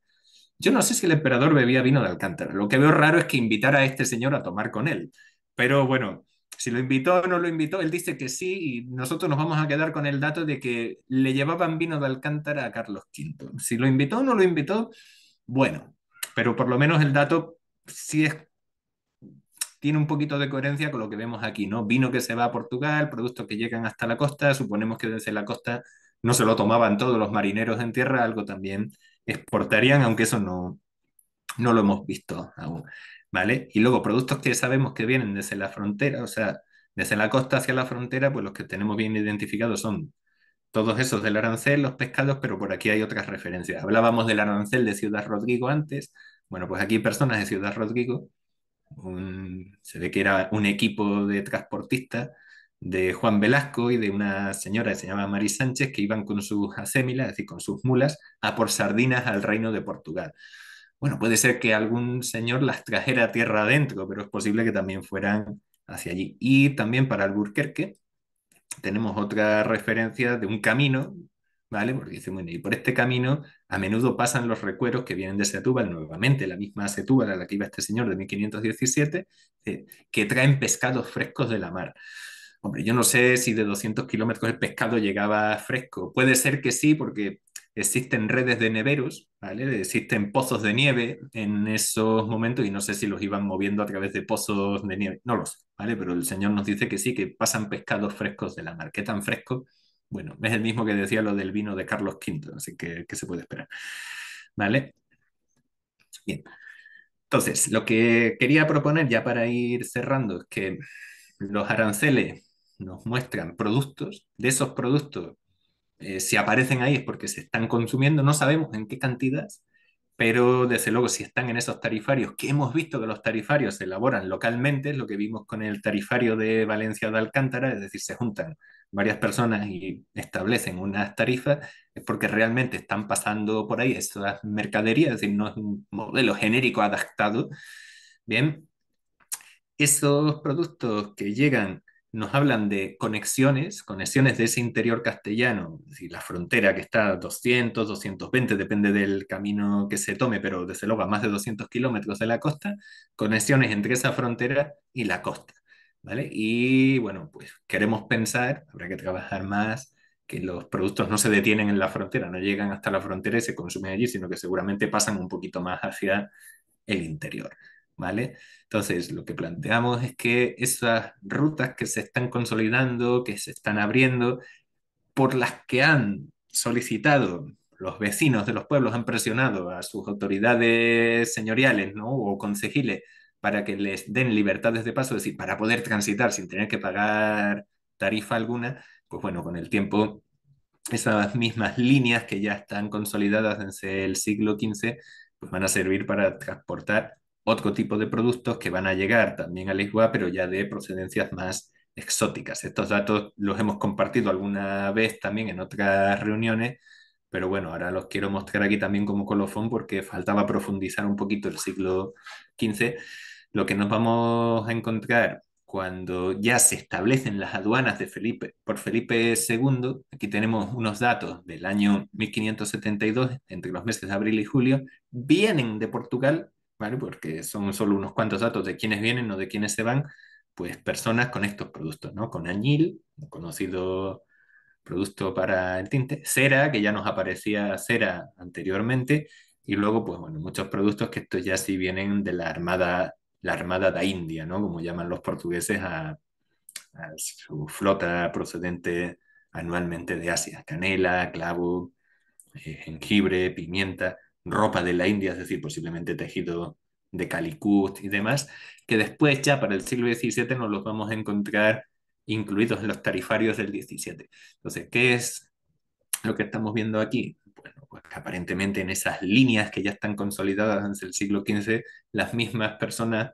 Yo no sé si el emperador bebía vino de Alcántara. Lo que veo raro es que invitara a este señor a tomar con él. Pero bueno, si lo invitó o no lo invitó, él dice que sí y nosotros nos vamos a quedar con el dato de que le llevaban vino de Alcántara a Carlos V. Si lo invitó o no lo invitó, bueno, pero por lo menos el dato sí tiene un poquito de coherencia con lo que vemos aquí, ¿no? Vino que se va a Portugal, productos que llegan hasta la costa, suponemos que desde la costa no se lo tomaban todos los marineros en tierra, algo también exportarían, aunque eso no lo hemos visto aún, ¿vale? Y luego productos que sabemos que vienen desde la frontera, o sea, desde la costa hacia la frontera, pues los que tenemos bien identificados son todos esos del arancel, los pescados, pero por aquí hay otras referencias. Hablábamos del arancel de Ciudad Rodrigo antes, bueno, pues aquí hay personas de Ciudad Rodrigo, se ve que era un equipo de transportistas de Juan Velasco y de una señora que se llama Mari Sánchez que iban con sus acémilas, es decir, con sus mulas, a por sardinas al reino de Portugal. Bueno, puede ser que algún señor las trajera a tierra adentro, pero es posible que también fueran hacia allí. Y también para Alburquerque tenemos otra referencia de un camino, ¿vale? Porque dice, bueno, y por este camino a menudo pasan los recueros que vienen de Setúbal, nuevamente la misma Setúbal a la que iba este señor de 1517, que traen pescados frescos de la mar. Hombre, yo no sé si de 200 kilómetros el pescado llegaba fresco. Puede ser que sí, porque existen redes de neveros, ¿vale? Existen pozos de nieve en esos momentos y no sé si los iban moviendo a través de pozos de nieve. No lo sé, ¿vale? Pero el señor nos dice que sí, que pasan pescados frescos de la mar. ¿Qué tan fresco? Bueno, es el mismo que decía lo del vino de Carlos V, así que ¿qué se puede esperar? ¿Vale? Bien. Entonces, lo que quería proponer ya para ir cerrando es que los aranceles nos muestran productos, de esos productos, si aparecen ahí es porque se están consumiendo, no sabemos en qué cantidad, pero desde luego si están en esos tarifarios, que hemos visto que los tarifarios se elaboran localmente, es lo que vimos con el tarifario de Valencia de Alcántara, es decir, se juntan varias personas y establecen unas tarifas, es porque realmente están pasando por ahí esas mercaderías, es decir, no es un modelo genérico adaptado. Bien, esos productos que llegan nos hablan de conexiones de ese interior castellano, es decir, la frontera que está a 200, 220, depende del camino que se tome, pero desde luego a más de 200 kilómetros de la costa, conexiones entre esa frontera y la costa, ¿vale? Y bueno, pues queremos pensar, habrá que trabajar más, que los productos no se detienen en la frontera, no llegan hasta la frontera y se consumen allí, sino que seguramente pasan un poquito más hacia el interior, ¿vale? Entonces, lo que planteamos es que esas rutas que se están consolidando, que se están abriendo, por las que han solicitado los vecinos de los pueblos, han presionado a sus autoridades señoriales, ¿no? O concejiles para que les den libertades de paso, es decir, para poder transitar sin tener que pagar tarifa alguna, pues bueno, con el tiempo esas mismas líneas que ya están consolidadas desde el siglo XV, pues van a servir para transportar otro tipo de productos que van a llegar también a Lisboa, pero ya de procedencias más exóticas. Estos datos los hemos compartido alguna vez también en otras reuniones, pero bueno, ahora los quiero mostrar aquí también como colofón porque faltaba profundizar un poquito el siglo XV. Lo que nos vamos a encontrar cuando ya se establecen las aduanas de Felipe, por Felipe II, aquí tenemos unos datos del año 1572, entre los meses de abril y julio, vienen de Portugal, ¿vale? Porque son solo unos cuantos datos de quiénes vienen, no de quiénes se van, pues personas con estos productos, ¿no? Con añil, un conocido producto para el tinte, cera, que ya nos aparecía cera anteriormente, y luego, pues bueno, muchos productos que estos ya sí vienen de la Armada da India, ¿no? Como llaman los portugueses a su flota procedente anualmente de Asia. Canela, clavo, jengibre, pimienta, ropa de la India, es decir, posiblemente tejido de calicut y demás, que después ya para el siglo XVII nos los vamos a encontrar incluidos en los tarifarios del XVII. Entonces, ¿qué es lo que estamos viendo aquí? Bueno, pues que aparentemente en esas líneas que ya están consolidadas desde el siglo XV, las mismas personas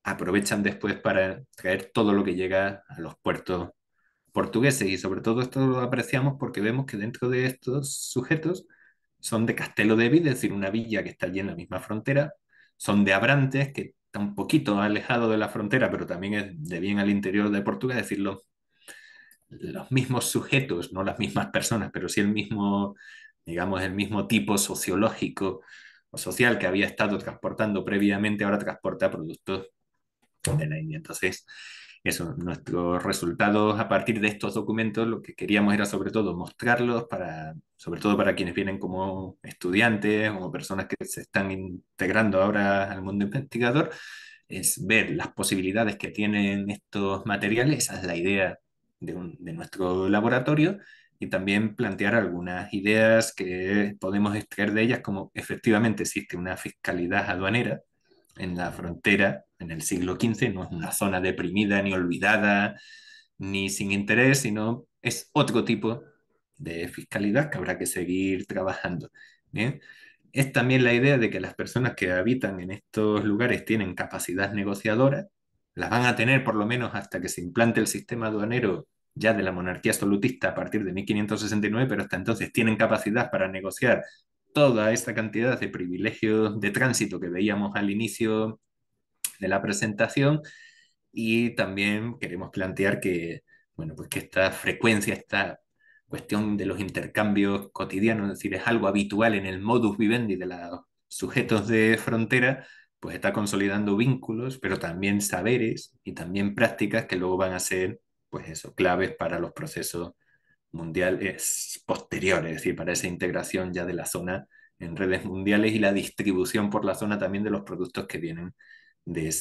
aprovechan después para traer todo lo que llega a los puertos portugueses. Y sobre todo esto lo apreciamos porque vemos que dentro de estos sujetos son de Castelo de Vido, es decir, una villa que está allí en la misma frontera, son de Abrantes, que está un poquito alejado de la frontera, pero también es de bien al interior de Portugal, es decir, los mismos sujetos, no las mismas personas, pero sí el mismo, digamos, el mismo tipo sociológico o social que había estado transportando previamente, ahora transporta productos de la India. Entonces, eso, nuestros resultados a partir de estos documentos, lo que queríamos era sobre todo mostrarlos para, sobre todo para quienes vienen como estudiantes, como personas que se están integrando ahora al mundo investigador, es ver las posibilidades que tienen estos materiales, esa es la idea de nuestro laboratorio, y también plantear algunas ideas que podemos extraer de ellas, como efectivamente existe una fiscalidad aduanera en la frontera en el siglo XV, no es una zona deprimida ni olvidada ni sin interés, sino es otro tipo de fiscalidad que habrá que seguir trabajando. ¿Bien? Es también la idea de que las personas que habitan en estos lugares tienen capacidad negociadora, las van a tener por lo menos hasta que se implante el sistema aduanero ya de la monarquía absolutista a partir de 1569, pero hasta entonces tienen capacidad para negociar toda esta cantidad de privilegios de tránsito que veíamos al inicio de la presentación, y también queremos plantear que, bueno, pues que esta frecuencia, esta cuestión de los intercambios cotidianos, es decir, es algo habitual en el modus vivendi de los sujetos de frontera, pues está consolidando vínculos, pero también saberes y también prácticas que luego van a ser, pues eso, claves para los procesos mundiales posteriores, es decir, para esa integración ya de la zona en redes mundiales y la distribución por la zona también de los productos que vienen de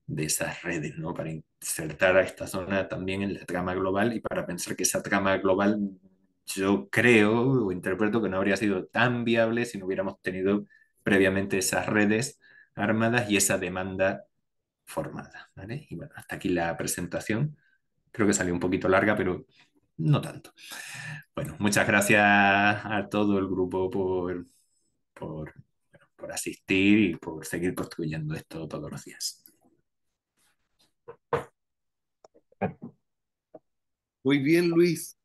de esas redes, ¿no? Para insertar a esta zona también en la trama global y para pensar que esa trama global yo creo o interpreto que no habría sido tan viable si no hubiéramos tenido previamente esas redes armadas y esa demanda formada, ¿vale? Y bueno, hasta aquí la presentación. Creo que salió un poquito larga, pero no tanto. Bueno, muchas gracias a todo el grupo por, por asistir y por seguir construyendo esto todos los días. Muy bien, Luis.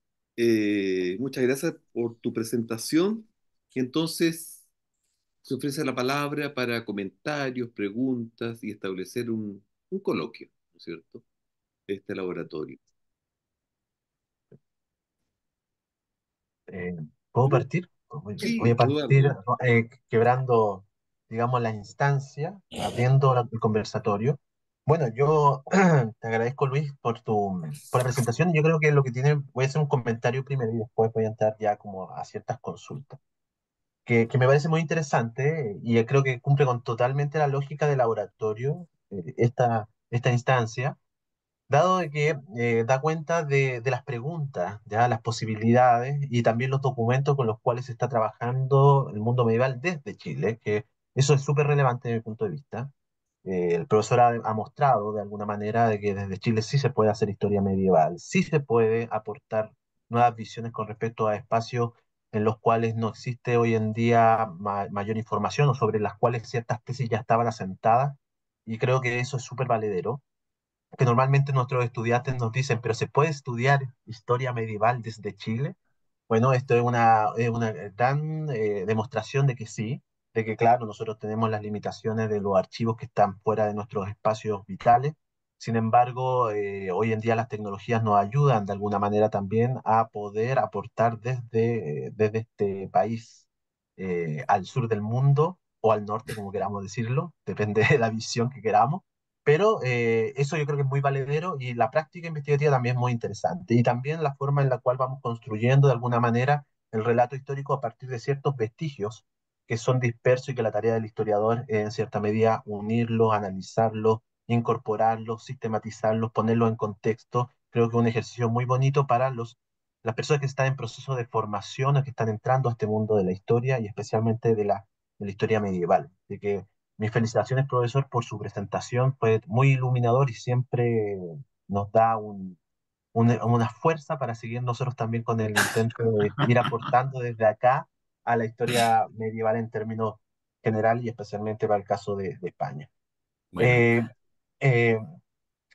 Muchas gracias por tu presentación. Y entonces se ofrece la palabra para comentarios, preguntas y establecer un coloquio, ¿no es cierto? Este laboratorio. Eh, ¿Puedo Lu- partir? Pues muy bien. Voy Sí, a partir Eduardo. quebrando, digamos, la instancia, abriendo el conversatorio. Bueno, yo te agradezco, Luis, por la presentación. Yo creo que lo que tiene, voy a hacer un comentario primero y después voy a entrar ya como a ciertas consultas, que me parece muy interesante y creo que cumple con totalmente la lógica de laboratorio, esta instancia dado de que da cuenta de las preguntas, ya las posibilidades y también los documentos con los cuales se está trabajando el mundo medieval desde Chile, que eso es súper relevante desde mi punto de vista. El profesor ha mostrado de alguna manera de que desde Chile sí se puede hacer historia medieval, sí se puede aportar nuevas visiones con respecto a espacios en los cuales no existe hoy en día mayor información o sobre las cuales ciertas tesis ya estaban asentadas, y creo que eso es súper valedero que normalmente nuestros estudiantes nos dicen, pero ¿se puede estudiar historia medieval desde Chile? Bueno, esto es una gran demostración de que sí, de que claro, nosotros tenemos las limitaciones de los archivos que están fuera de nuestros espacios vitales. Sin embargo, hoy en día las tecnologías nos ayudan de alguna manera también a poder aportar desde este país al sur del mundo o al norte, como queramos decirlo, depende de la visión que queramos, pero eso yo creo que es muy valedero y la práctica investigativa también es muy interesante. Y también la forma en la cual vamos construyendo de alguna manera el relato histórico a partir de ciertos vestigios que son dispersos y que la tarea del historiador es en cierta medida unirlos, analizarlos, incorporarlos, sistematizarlos, ponerlos en contexto. Creo que es un ejercicio muy bonito para las personas que están en proceso de formación o que están entrando a este mundo de la historia y especialmente de la historia medieval. De que mis felicitaciones, profesor, por su presentación. Fue muy iluminador y siempre nos da una fuerza para seguir nosotros también con el intento de ir aportando desde acá a la historia medieval en términos general y especialmente para el caso de España. Bueno, Eh, eh,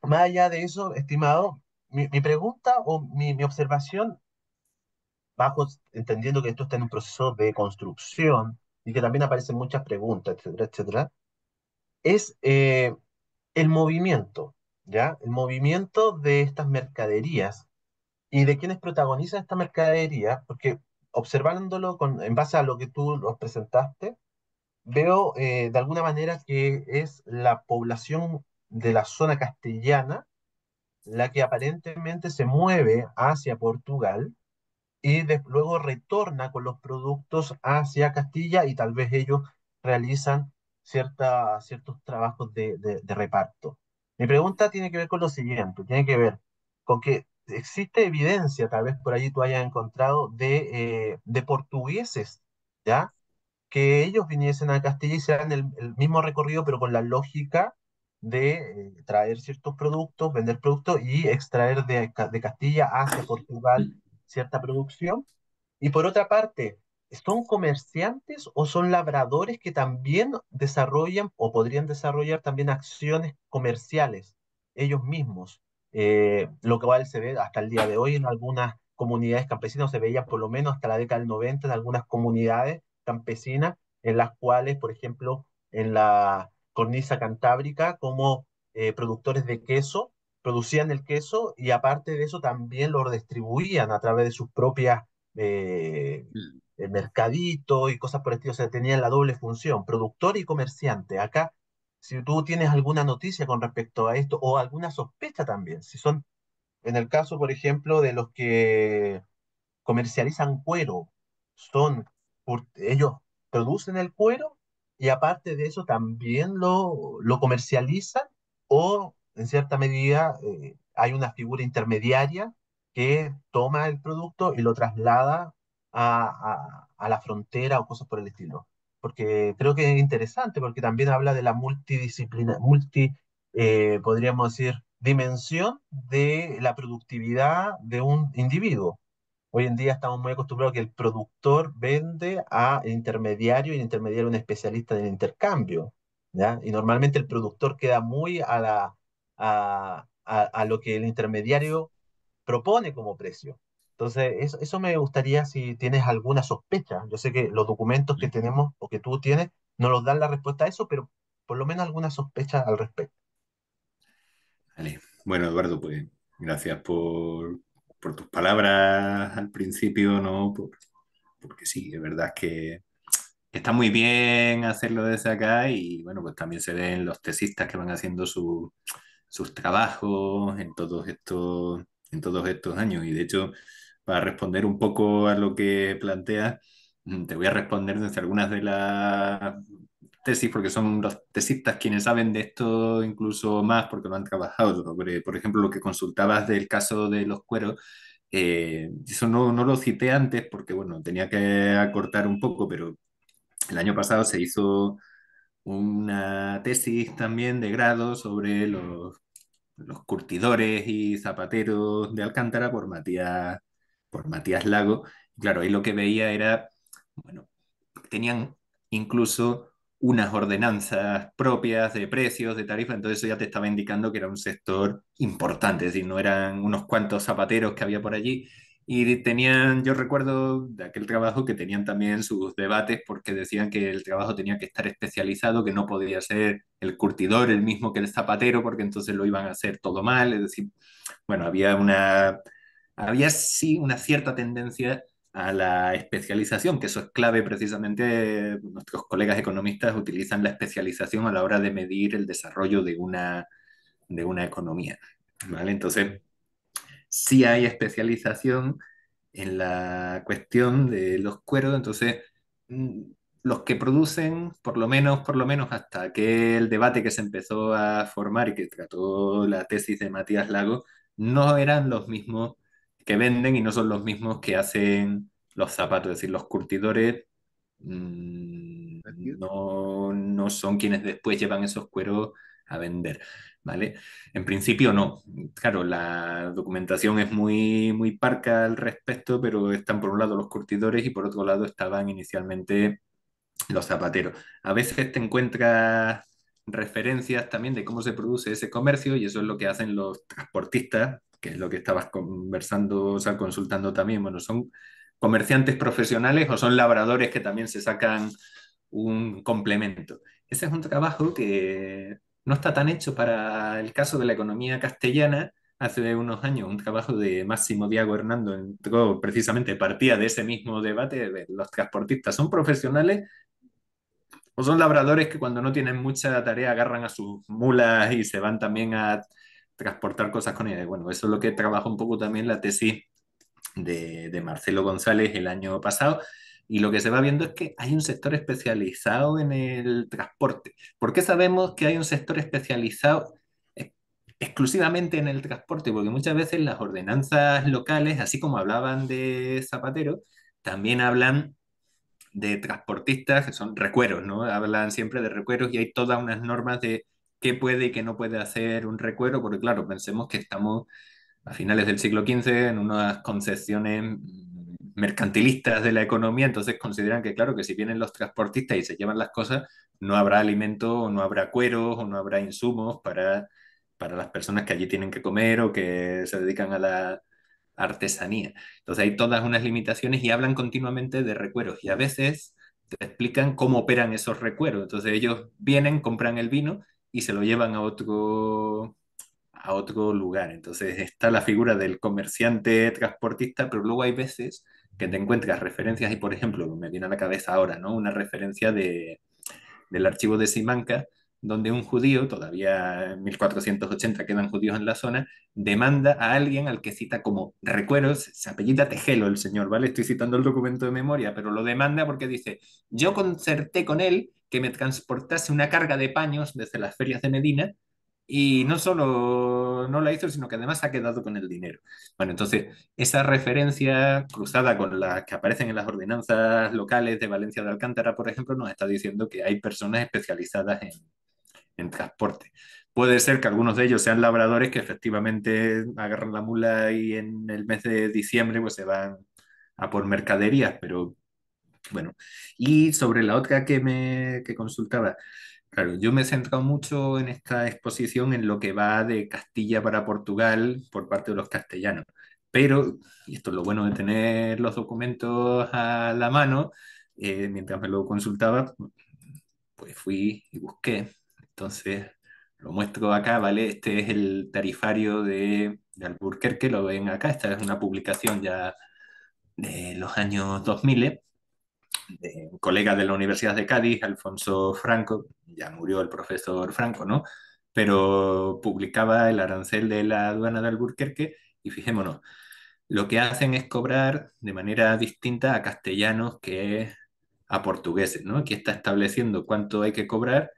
Más allá de eso, estimado, mi pregunta o mi observación, bajo entendiendo que esto está en un proceso de construcción y que también aparecen muchas preguntas, etcétera, etcétera, es el movimiento, ¿ya? El movimiento de estas mercaderías y de quienes protagonizan esta mercadería, porque observándolo en base a lo que tú nos presentaste, veo de alguna manera que es la población de la zona castellana la que aparentemente se mueve hacia Portugal y luego retorna con los productos hacia Castilla y tal vez ellos realizan ciertos trabajos de reparto. Mi pregunta tiene que ver con lo siguiente, tiene que ver con que existe evidencia, tal vez por allí tú hayas encontrado, de portugueses, ¿ya? Que ellos viniesen a Castilla y hicieran el mismo recorrido, pero con la lógica de traer ciertos productos, vender productos y extraer de Castilla hacia Portugal cierta producción. Y por otra parte, ¿son comerciantes o son labradores que también desarrollan o podrían desarrollar también acciones comerciales ellos mismos? Lo cual se ve hasta el día de hoy en algunas comunidades campesinas, se veía por lo menos hasta la década del 90 en algunas comunidades campesinas, en las cuales, por ejemplo, en la cornisa cantábrica, como productores de queso, producían el queso y aparte de eso también lo distribuían a través de sus propias mercadito y cosas por el estilo. O sea, tenían la doble función, productor y comerciante. Acá, si tú tienes alguna noticia con respecto a esto o alguna sospecha también, si son, en el caso, por ejemplo, de los que comercializan cuero, son, ellos producen el cuero y aparte de eso también lo comercializan o en cierta medida hay una figura intermediaria que toma el producto y lo traslada a la frontera o cosas por el estilo. Porque creo que es interesante porque también habla de la multidisciplina, podríamos decir, dimensión de la productividad de un individuo. Hoy en día estamos muy acostumbrados a que el productor vende a intermediario y el intermediario es un especialista en el intercambio, ¿ya? Y normalmente el productor queda muy a lo que el intermediario propone como precio. Entonces, eso me gustaría si tienes alguna sospecha. Yo sé que los documentos que tenemos o que tú tienes no nos dan la respuesta a eso, pero por lo menos alguna sospecha al respecto. vale. Bueno, Eduardo, pues gracias por tus palabras al principio, ¿no? Porque sí, es verdad que está muy bien hacerlo desde acá y bueno, pues también se ven los tesistas que van haciendo sus trabajos en todos estos años. Y de hecho, para responder un poco a lo que planteas, te voy a responder desde algunas de las tesis, porque son los tesistas quienes saben de esto incluso más porque lo han trabajado. Sobre, por ejemplo, lo que consultabas del caso de los cueros, eso no lo cité antes porque, bueno, tenía que acortar un poco, pero el año pasado se hizo una tesis también de grado sobre los curtidores y zapateros de Alcántara por Matías Lago. Claro, ahí lo que veía era, bueno, tenían incluso unas ordenanzas propias de precios, de tarifas, entonces eso ya te estaba indicando que era un sector importante, es decir, no eran unos cuantos zapateros que había por allí. Y tenían, yo recuerdo de aquel trabajo que tenían también sus debates porque decían que el trabajo tenía que estar especializado, que no podía ser el curtidor el mismo que el zapatero porque entonces lo iban a hacer todo mal, es decir, bueno, había sí una cierta tendencia a la especialización, que eso es clave precisamente. Nuestros colegas economistas utilizan la especialización a la hora de medir el desarrollo de una economía. ¿Vale? Entonces, sí hay especialización en la cuestión de los cueros, entonces mm, los que producen, por lo menos hasta aquel debate que se empezó a formar y que trató la tesis de Matías Lago, no eran los mismos que venden y no son los mismos que hacen los zapatos, es decir, los curtidores Así es. no son quienes después llevan esos cueros a vender, ¿vale? En principio no. Claro, la documentación es muy, muy parca al respecto, pero están por un lado los curtidores y por otro lado estaban inicialmente los zapateros. A veces te encuentras referencias también de cómo se produce ese comercio y eso es lo que hacen los transportistas, que es lo que estabas conversando, o sea, consultando también. Bueno, son comerciantes profesionales o son labradores que también se sacan un complemento. Ese es un trabajo que no está tan hecho para el caso de la economía castellana. Hace unos años, un trabajo de Máximo Diago Hernando entró precisamente, partía de ese mismo debate. Los transportistas son profesionales o son labradores que cuando no tienen mucha tarea agarran a sus mulas y se van también a transportar cosas con ellas. Bueno, eso es lo que trabajó un poco también la tesis de Marcelo González el año pasado. Y lo que se va viendo es que hay un sector especializado en el transporte. ¿Por qué sabemos que hay un sector especializado exclusivamente en el transporte? Porque muchas veces las ordenanzas locales, así como hablaban de Zapatero, también hablan de transportistas, que son recueros, ¿no? Hablan siempre de recueros y hay todas unas normas de qué puede y qué no puede hacer un recuero, porque claro, pensemos que estamos a finales del siglo XV en unas concepciones mercantilistas de la economía, entonces consideran que claro, que si vienen los transportistas y se llevan las cosas, no habrá alimento, o no habrá cueros, o no habrá insumos para las personas que allí tienen que comer o que se dedican a la artesanía. Entonces hay todas unas limitaciones y hablan continuamente de recueros y a veces te explican cómo operan esos recueros. Entonces ellos vienen, compran el vino y se lo llevan a otro lugar. Entonces está la figura del comerciante transportista, pero luego hay veces que te encuentras referencias y, por ejemplo, me viene a la cabeza ahora, ¿no? Una referencia del archivo de Simancas, donde un judío, todavía en 1480 quedan judíos en la zona, demanda a alguien al que cita como recueros, se apellida Tejelo el señor, ¿vale? Estoy citando el documento de memoria, pero lo demanda porque dice, yo concerté con él que me transportase una carga de paños desde las ferias de Medina y no solo no la hizo, sino que además ha quedado con el dinero. Bueno, entonces, esa referencia cruzada con las que aparecen en las ordenanzas locales de Valencia de Alcántara, por ejemplo, nos está diciendo que hay personas especializadas en transporte. Puede ser que algunos de ellos sean labradores que efectivamente agarran la mula y en el mes de diciembre pues se van a por mercaderías, pero bueno. Y sobre la otra que consultaba, claro, yo me he centrado mucho en esta exposición en lo que va de Castilla para Portugal por parte de los castellanos. Pero, y esto es lo bueno de tener los documentos a la mano, mientras me lo consultaba, pues fui y busqué. Entonces, lo muestro acá, ¿vale? Este es el tarifario de Alburquerque, lo ven acá. Esta es una publicación ya de los años 2000, de un colega de la Universidad de Cádiz, Alfonso Franco, ya murió el profesor Franco, ¿no? Pero publicaba el arancel de la aduana de Alburquerque y fijémonos, lo que hacen es cobrar de manera distinta a castellanos que a portugueses, ¿no? Aquí está estableciendo cuánto hay que cobrar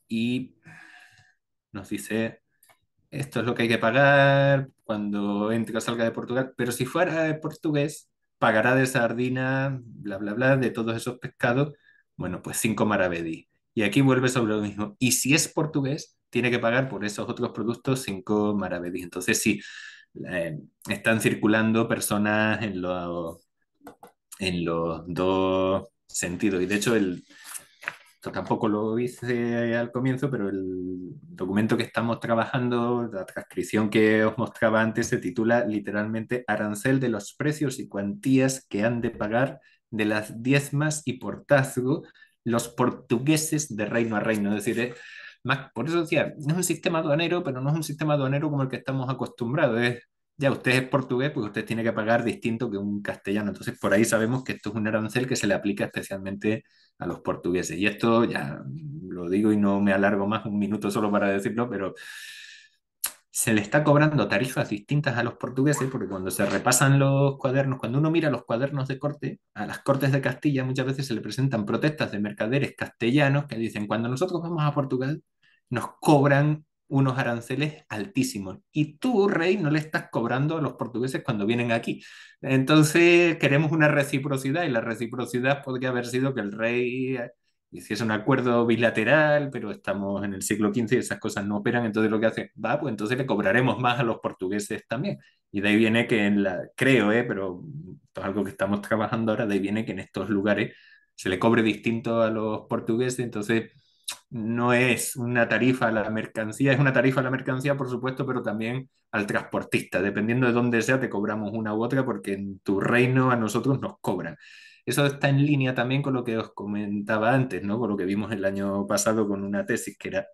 y nos dice, esto es lo que hay que pagar cuando entre o salga de Portugal, pero si fuera de portugués, pagará de sardina, bla, bla, bla, de todos esos pescados, bueno, pues 5 maravedís. Y aquí vuelve sobre lo mismo. Y si es portugués, tiene que pagar por esos otros productos 5 maravedís. Entonces, sí, están circulando personas en los dos sentidos. Y de hecho, esto tampoco lo hice al comienzo, pero el documento que estamos trabajando, la transcripción que os mostraba antes, se titula literalmente Arancel de los precios y cuantías que han de pagar de las diezmas y portazgo los portugueses de reino a reino. Es decir, por eso decía, es un sistema aduanero, pero no es un sistema aduanero como el que estamos acostumbrados. Ya usted es portugués, pues usted tiene que pagar distinto que un castellano. Entonces, por ahí sabemos que esto es un arancel que se le aplica especialmente a los portugueses. Y esto ya lo digo y no me alargo más, un minuto solo para decirlo, pero se le está cobrando tarifas distintas a los portugueses, porque cuando se repasan los cuadernos, cuando uno mira los cuadernos de corte, a las Cortes de Castilla muchas veces se le presentan protestas de mercaderes castellanos que dicen, cuando nosotros vamos a Portugal, nos cobran unos aranceles altísimos. Y tú, rey, no le estás cobrando a los portugueses cuando vienen aquí. Entonces queremos una reciprocidad y la reciprocidad podría haber sido que el rey Y si es un acuerdo bilateral, pero estamos en el siglo XV y esas cosas no operan, entonces lo que hace, va, pues entonces le cobraremos más a los portugueses también. Y de ahí viene que creo, pero esto es algo que estamos trabajando ahora, de ahí viene que en estos lugares se le cobre distinto a los portugueses, entonces no es una tarifa a la mercancía, es una tarifa a la mercancía, por supuesto, pero también al transportista. Dependiendo de dónde sea, te cobramos una u otra porque en tu reino a nosotros nos cobran. Eso está en línea también con lo que os comentaba antes, ¿no? Con lo que vimos el año pasado con una tesis que era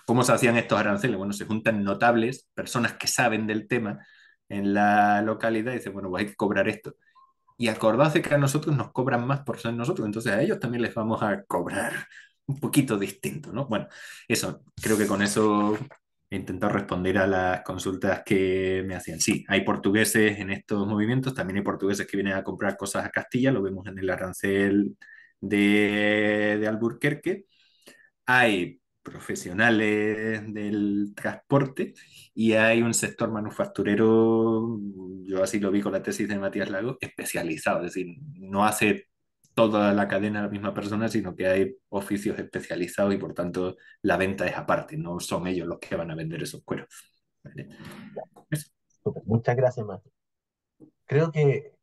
cómo se hacían estos aranceles. Bueno, se juntan notables, personas que saben del tema en la localidad y dicen, bueno, pues hay que cobrar esto. Y acordaos de que a nosotros nos cobran más por ser nosotros, entonces a ellos también les vamos a cobrar un poquito distinto, ¿no? Bueno, eso, creo que con eso he intentado responder a las consultas que me hacían. Sí, hay portugueses en estos movimientos, también hay portugueses que vienen a comprar cosas a Castilla, lo vemos en el arancel de Alburquerque. Hay profesionales del transporte y hay un sector manufacturero, yo así lo vi con la tesis de Matías Lago, especializado, es decir, no hace toda la cadena la misma persona, sino que hay oficios especializados y por tanto la venta es aparte, no son ellos los que van a vender esos cueros. ¿Vale? Eso. Súper, muchas gracias, Matthew. Creo que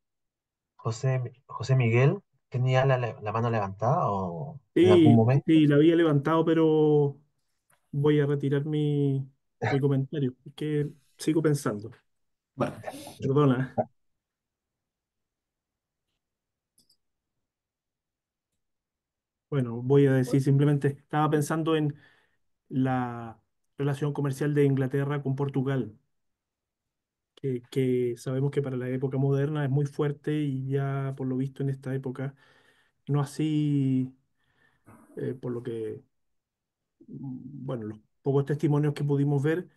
José Miguel tenía la mano levantada o en algún Sí, momento. sí, la había levantado, pero voy a retirar mi comentario, porque sigo pensando. Bueno, Perdona. Bueno, voy a decir simplemente, estaba pensando en la relación comercial de Inglaterra con Portugal, que sabemos que para la época moderna es muy fuerte y ya por lo visto en esta época, no así, por lo que, bueno, los pocos testimonios que pudimos ver,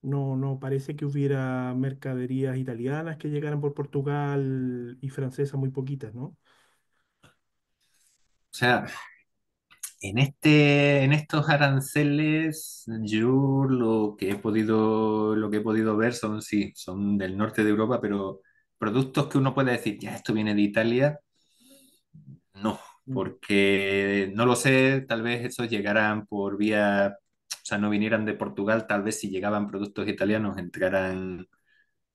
no parece que hubiera mercaderías italianas que llegaran por Portugal y francesas muy poquitas, ¿no? o sea, en estos aranceles, yo lo que he podido ver son, sí, son del norte de Europa, pero productos que uno puede decir, ya, esto viene de Italia, no, Mm. porque no lo sé, tal vez esos llegaran por vía, o sea, no vinieran de Portugal, tal vez si llegaban productos italianos entraran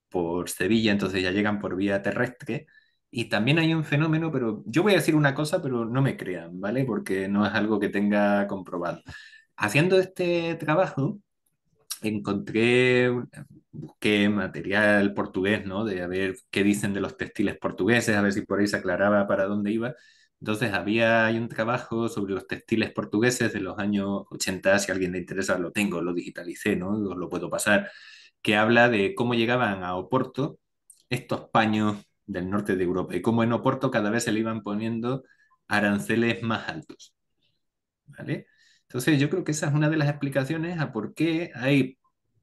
por Sevilla, entonces ya llegan por vía terrestre. Y también hay un fenómeno, pero yo voy a decir una cosa, pero no me crean, ¿vale? Porque no es algo que tenga comprobado. Haciendo este trabajo, encontré, busqué material portugués, ¿no? De a ver qué dicen de los textiles portugueses, a ver si por ahí se aclaraba para dónde iba. Entonces hay un trabajo sobre los textiles portugueses de los años 80, si a alguien le interesa lo tengo, lo digitalicé, ¿no? Os lo puedo pasar, que habla de cómo llegaban a Oporto estos paños del norte de Europa y cómo en Oporto cada vez se le iban poniendo aranceles más altos, ¿vale? Entonces yo creo que esa es una de las explicaciones a por qué hay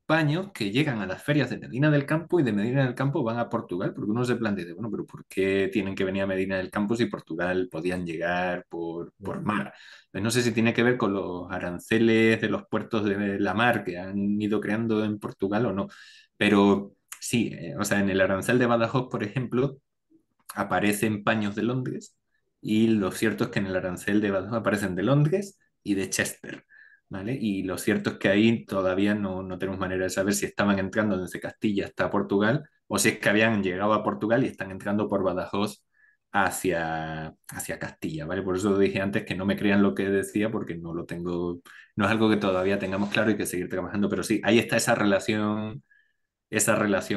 paños que llegan a las ferias de Medina del Campo y de Medina del Campo van a Portugal, porque uno se plantea, bueno, pero ¿por qué tienen que venir a Medina del Campo si Portugal podían llegar por Mm. mar? Pues no sé si tiene que ver con los aranceles de los puertos de la mar que han ido creando en Portugal o no, pero sí, o sea, en el arancel de Badajoz, por ejemplo, aparecen paños de Londres y lo cierto es que en el arancel de Badajoz aparecen de Londres y de Chester, ¿vale? Y lo cierto es que ahí todavía no tenemos manera de saber si estaban entrando desde Castilla hasta Portugal o si es que habían llegado a Portugal y están entrando por Badajoz hacia Castilla, ¿vale? Por eso dije antes que no me crean lo que decía porque no lo tengo, no es algo que todavía tengamos claro y que seguir trabajando, pero sí, ahí está esa relación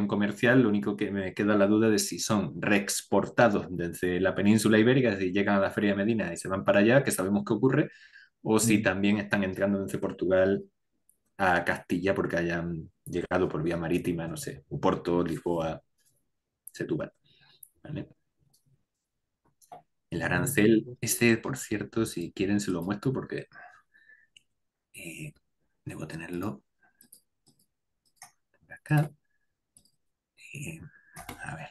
comercial, lo único que me queda la duda de si son reexportados desde la península ibérica, si llegan a la Feria de Medina y se van para allá, que sabemos que ocurre, o si Mm. también están entrando desde Portugal a Castilla porque hayan llegado por vía marítima, no sé, Oporto, Lisboa, Setúbal. ¿Vale? El arancel, este, por cierto, si quieren se lo muestro porque eh, debo tenerlo acá. Eh, a ver,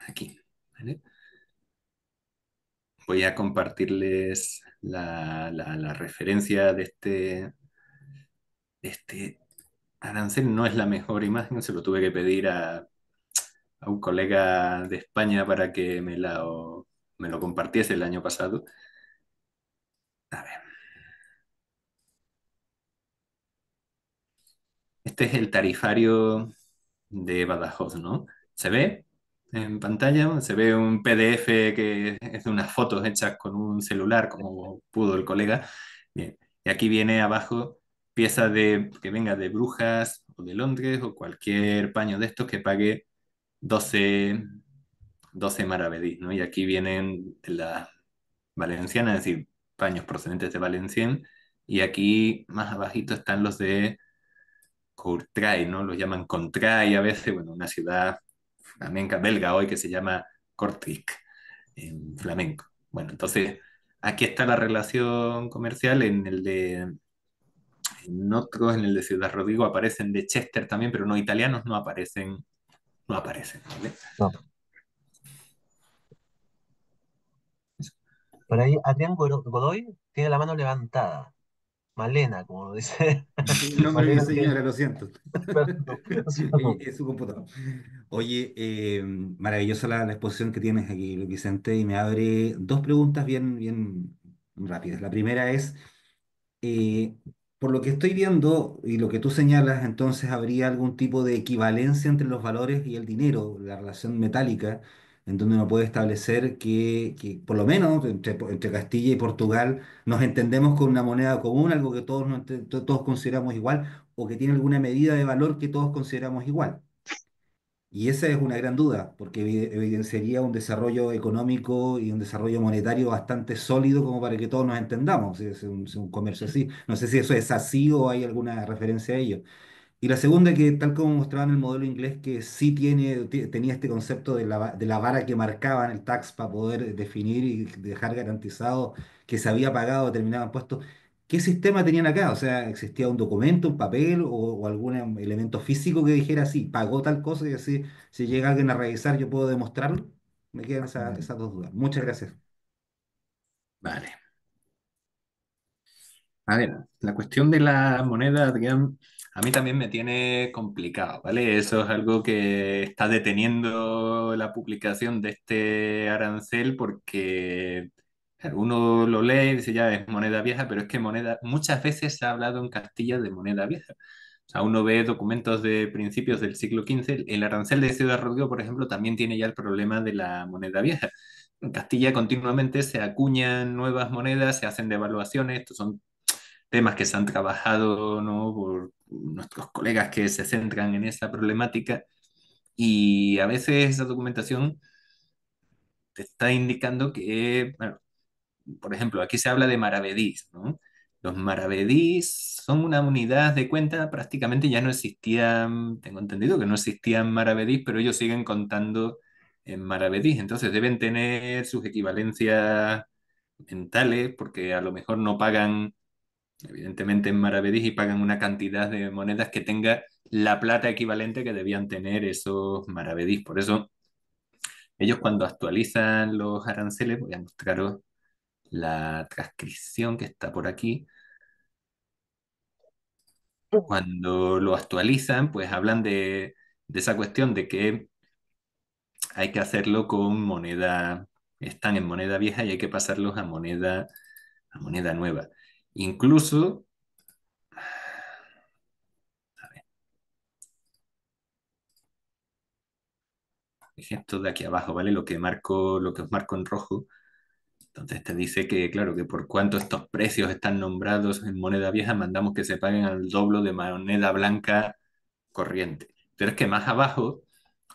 aquí. ¿Vale? Voy a compartirles la referencia de este arancel. No es la mejor imagen, se lo tuve que pedir a un colega de España para que me la me lo compartiese el año pasado. A ver. Este es el tarifario de Badajoz, ¿no? Se ve en pantalla, se ve un PDF que es de unas fotos hechas con un celular, como pudo el colega. Bien. Y aquí viene abajo pieza que venga de Brujas o de Londres o cualquier paño de estos que pague 12 12 maravedís, ¿no? Y aquí vienen las valencianas, es decir, paños procedentes de Valenciennes, y aquí más abajito están los de Courtrai, ¿no? Los llaman Contrai a veces, bueno, una ciudad flamenca belga hoy que se llama Kortrijk, en flamenco. Bueno, entonces aquí está la relación comercial en otros, en el de Ciudad Rodrigo aparecen de Chester también, pero no italianos no aparecen, no aparecen, ¿vale? No. Por ahí Adrián Godoy tiene la mano levantada. Malena, como dice. No me vi, Malena tiene. señora, lo siento. Perdón, perdón. Es su computador. Oye, maravillosa la exposición que tienes aquí, Luis Vicente, y me abre dos preguntas bien rápidas. La primera es, eh, por lo que estoy viendo y lo que tú señalas, entonces habría algún tipo de equivalencia entre los valores y el dinero, la relación metálica, en donde uno puede establecer que por lo menos entre Castilla y Portugal nos entendemos con una moneda común, algo que todos, todos consideramos igual, o que tiene alguna medida de valor que todos consideramos igual. Y esa es una gran duda, porque evidenciaría un desarrollo económico y un desarrollo monetario bastante sólido como para que todos nos entendamos, si es un comercio así. No sé si eso es así o hay alguna referencia a ello. Y la segunda, que tal como mostraba en el modelo inglés, que sí tenía este concepto de la vara que marcaba en el tax para poder definir y dejar garantizado que se había pagado determinado impuesto. ¿Qué sistema tenían acá? O sea, ¿existía un documento, un papel o algún elemento físico que dijera, sí, pagó tal cosa y así, si llega alguien a revisar, yo puedo demostrarlo? Me quedan esas dos dudas. Muchas gracias. Vale. A ver, la cuestión de la moneda, Adrián, a mí también me tiene complicado, ¿vale? Eso es algo que está deteniendo la publicación de este arancel porque claro, uno lo lee y dice ya es moneda vieja, pero es que moneda, muchas veces se ha hablado en Castilla de moneda vieja. O sea, uno ve documentos de principios del siglo XV, el arancel de Ciudad Rodrigo, por ejemplo, también tiene ya el problema de la moneda vieja. En Castilla continuamente se acuñan nuevas monedas, se hacen devaluaciones, estos son temas que se han trabajado, ¿no? Por nuestros colegas que se centran en esa problemática y a veces esa documentación te está indicando que, bueno, por ejemplo, aquí se habla de maravedís, ¿no? Los maravedís son una unidad de cuenta, prácticamente ya no existían, tengo entendido que no existían maravedís, pero ellos siguen contando en maravedís, entonces deben tener sus equivalencias mentales porque a lo mejor no pagan evidentemente en maravedís y pagan una cantidad de monedas que tenga la plata equivalente que debían tener esos maravedís. Por eso ellos cuando actualizan los aranceles, voy a mostraros la transcripción que está por aquí. Cuando lo actualizan, pues hablan de esa cuestión de que hay que hacerlo con moneda, están en moneda vieja y hay que pasarlos a moneda nueva. Incluso, esto de aquí abajo, ¿vale? Lo que os marco en rojo. Entonces te dice que, claro, que por cuanto estos precios están nombrados en moneda vieja, mandamos que se paguen al doble de moneda blanca corriente. Pero es que más abajo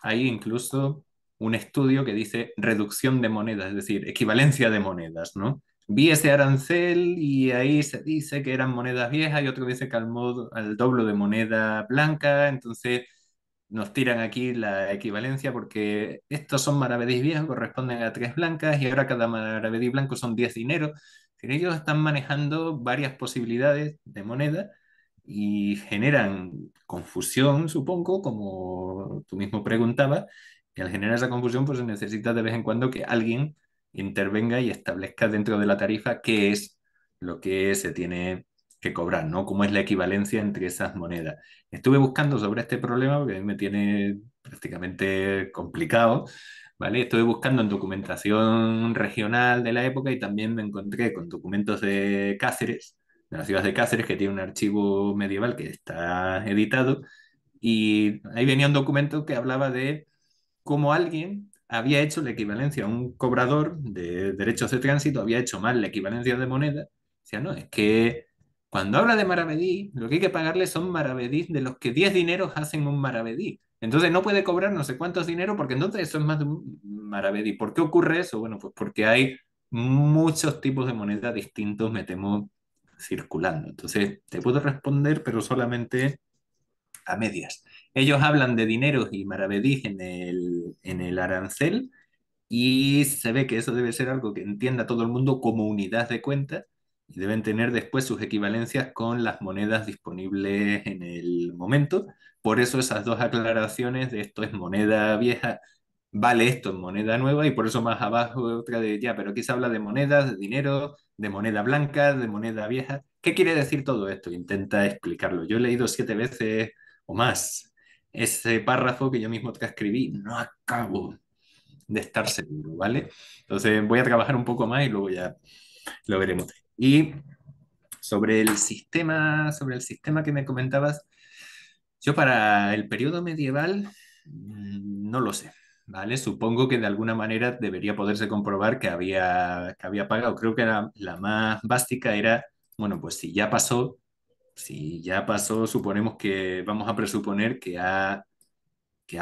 hay incluso un estudio que dice reducción de monedas, es decir, equivalencia de monedas, ¿no? Vi ese arancel y ahí se dice que eran monedas viejas y otro dice que al doble de moneda blanca, entonces nos tiran aquí la equivalencia porque estos son maravedís viejos, corresponden a tres blancas y ahora cada maravedí blanco son 10 dineros. Pero ellos están manejando varias posibilidades de moneda y generan confusión, supongo, como tú mismo preguntabas, y al generar esa confusión pues se necesita de vez en cuando que alguien intervenga y establezca dentro de la tarifa qué es lo que se tiene que cobrar, ¿no? Cómo es la equivalencia entre esas monedas. Estuve buscando sobre este problema porque me tiene prácticamente complicado, ¿vale? Estuve buscando en documentación regional de la época y también me encontré con documentos de Cáceres, de la ciudad de Cáceres, que tiene un archivo medieval que está editado, y ahí venía un documento que hablaba de cómo alguien había hecho la equivalencia a un cobrador de derechos de tránsito, había hecho mal la equivalencia de moneda. Decía, no, es que cuando habla de maravedí, lo que hay que pagarle son maravedís de los que 10 dineros hacen un maravedí. Entonces no puede cobrar no sé cuántos dineros porque entonces eso es más de un maravedí. ¿Por qué ocurre eso? Bueno, pues porque hay muchos tipos de moneda distintos, me temo, circulando. Entonces te puedo responder, pero solamente a medias. Ellos hablan de dineros y maravedís en el arancel y se ve que eso debe ser algo que entienda todo el mundo como unidad de cuenta y deben tener después sus equivalencias con las monedas disponibles en el momento. Por eso esas dos aclaraciones de esto es moneda vieja, vale esto en moneda nueva y por eso más abajo otra de ya, pero aquí se habla de monedas, de dinero, de moneda blanca, de moneda vieja. ¿Qué quiere decir todo esto? Intenta explicarlo. Yo he leído 7 veces o más ese párrafo que yo mismo transcribí. No acabo de estar seguro, ¿vale? Entonces voy a trabajar un poco más y luego ya lo veremos. Y sobre el sistema que me comentabas, yo para el periodo medieval no lo sé, ¿vale? Supongo que de alguna manera debería poderse comprobar que había pagado. Creo que la más básica era, bueno, pues si ya pasó, suponemos que vamos a presuponer que ha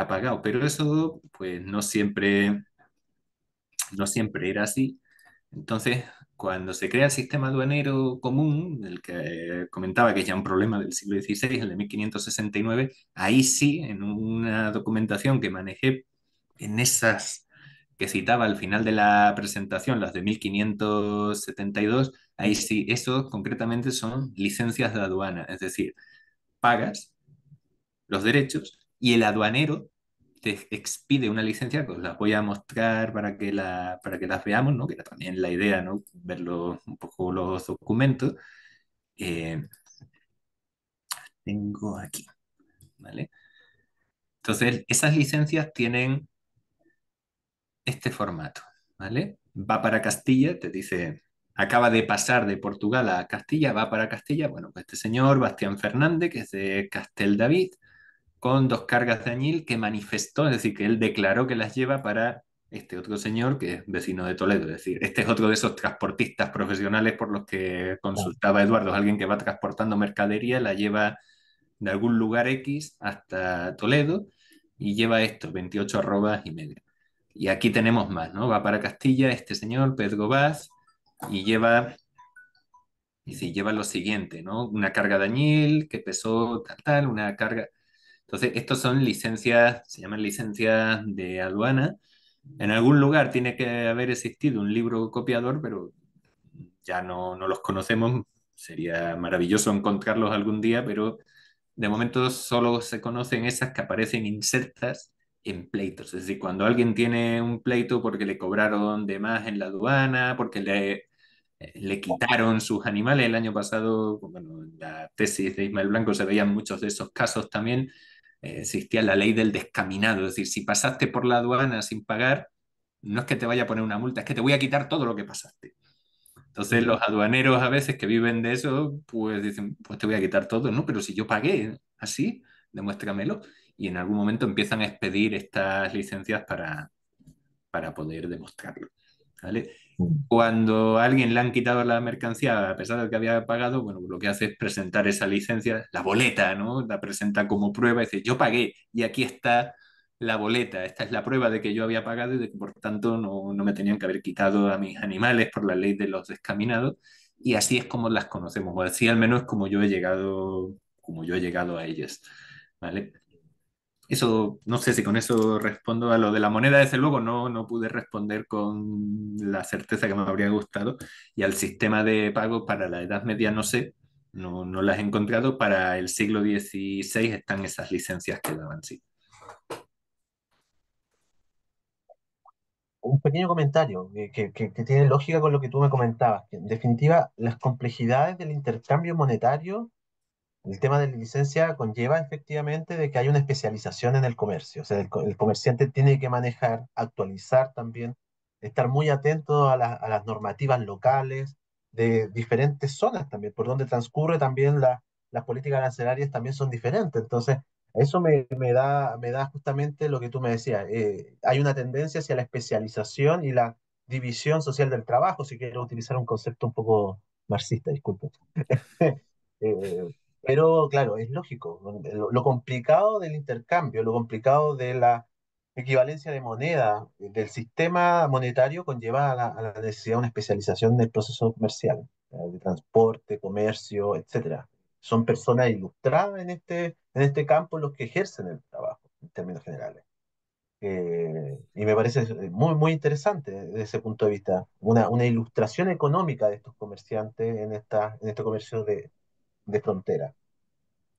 pagado, pero eso pues no siempre era así. Entonces, cuando se crea el sistema aduanero común, del que comentaba que es ya un problema del siglo XVI, el de 1569, ahí sí, en una documentación que manejé en esas que citaba al final de la presentación, las de 1572, ahí sí, eso concretamente son licencias de aduana, es decir, pagas los derechos y el aduanero te expide una licencia que os las voy a mostrar para que las veamos, ¿no? Que era también la idea, ¿no? Ver un poco los documentos. Eh, tengo aquí, ¿vale? Entonces, esas licencias tienen este formato, ¿vale? Va para Castilla, te dice, acaba de pasar de Portugal a Castilla, va para Castilla. Bueno, pues este señor, Bastián Fernández, que es de Castel David, con 2 cargas de añil que manifestó, es decir, que él declaró que las lleva para este otro señor que es vecino de Toledo. Es decir, este es otro de esos transportistas profesionales por los que Claro. consultaba Eduardo, es alguien que va transportando mercadería, la lleva de algún lugar X hasta Toledo y lleva esto, 28 arrobas y medio. Y aquí tenemos más, ¿no? Va para Castilla este señor, Pedro Vaz, y lleva, y sí, lleva lo siguiente, ¿no? Una carga de añil que pesó tal, tal, una carga. Entonces, estos son licencias, se llaman licencias de aduana. En algún lugar tiene que haber existido un libro copiador, pero ya no los conocemos. Sería maravilloso encontrarlos algún día, pero de momento solo se conocen esas que aparecen insertas en pleitos. Es decir, cuando alguien tiene un pleito porque le cobraron de más en la aduana, porque le quitaron sus animales. El año pasado, bueno, en la tesis de Ismael Blanco se veían muchos de esos casos también. Existía la ley del descaminado, es decir, si pasaste por la aduana sin pagar, no es que te vaya a poner una multa, es que te voy a quitar todo lo que pasaste. Entonces Mm. los aduaneros a veces que viven de eso, pues dicen, pues te voy a quitar todo, ¿no? Pero si yo pagué así, demuéstramelo. Y en algún momento empiezan a expedir estas licencias para poder demostrarlo, ¿vale? Mm. Cuando a alguien le han quitado la mercancía a pesar de que había pagado, bueno, lo que hace es presentar esa licencia, la boleta, ¿no? La presenta como prueba y dice, yo pagué y aquí está la boleta, esta es la prueba de que yo había pagado y de que por tanto no me tenían que haber quitado a mis animales por la ley de los descaminados. Y así es como las conocemos, o así al menos como yo he llegado a ellas, ¿vale? Eso, no sé si con eso respondo a lo de la moneda, desde luego no pude responder con la certeza que me habría gustado. Y al sistema de pago para la Edad Media no sé, no las he encontrado. Para el siglo XVI están esas licencias que daban, sí. Un pequeño comentario que tiene lógica con lo que tú me comentabas, que en definitiva las complejidades del intercambio monetario El tema de la licencia conlleva efectivamente de que hay una especialización en el comercio. O sea, el comerciante tiene que manejar, actualizar también, estar muy atento a las normativas locales de diferentes zonas también, por donde transcurre también las políticas arancelarias también son diferentes. Entonces, eso me da justamente lo que tú me decías. Hay una tendencia hacia la especialización y la división social del trabajo, si quiero utilizar un concepto un poco marxista, disculpe. Eh, pero claro, es lógico. Lo complicado del intercambio, lo complicado de la equivalencia de moneda, del sistema monetario, conlleva a la necesidad de una especialización del proceso comercial, de transporte, comercio, etcétera. Son personas ilustradas en este campo los que ejercen el trabajo, en términos generales. Y me parece muy, muy interesante desde ese punto de vista, una ilustración económica de estos comerciantes en este comercio de frontera.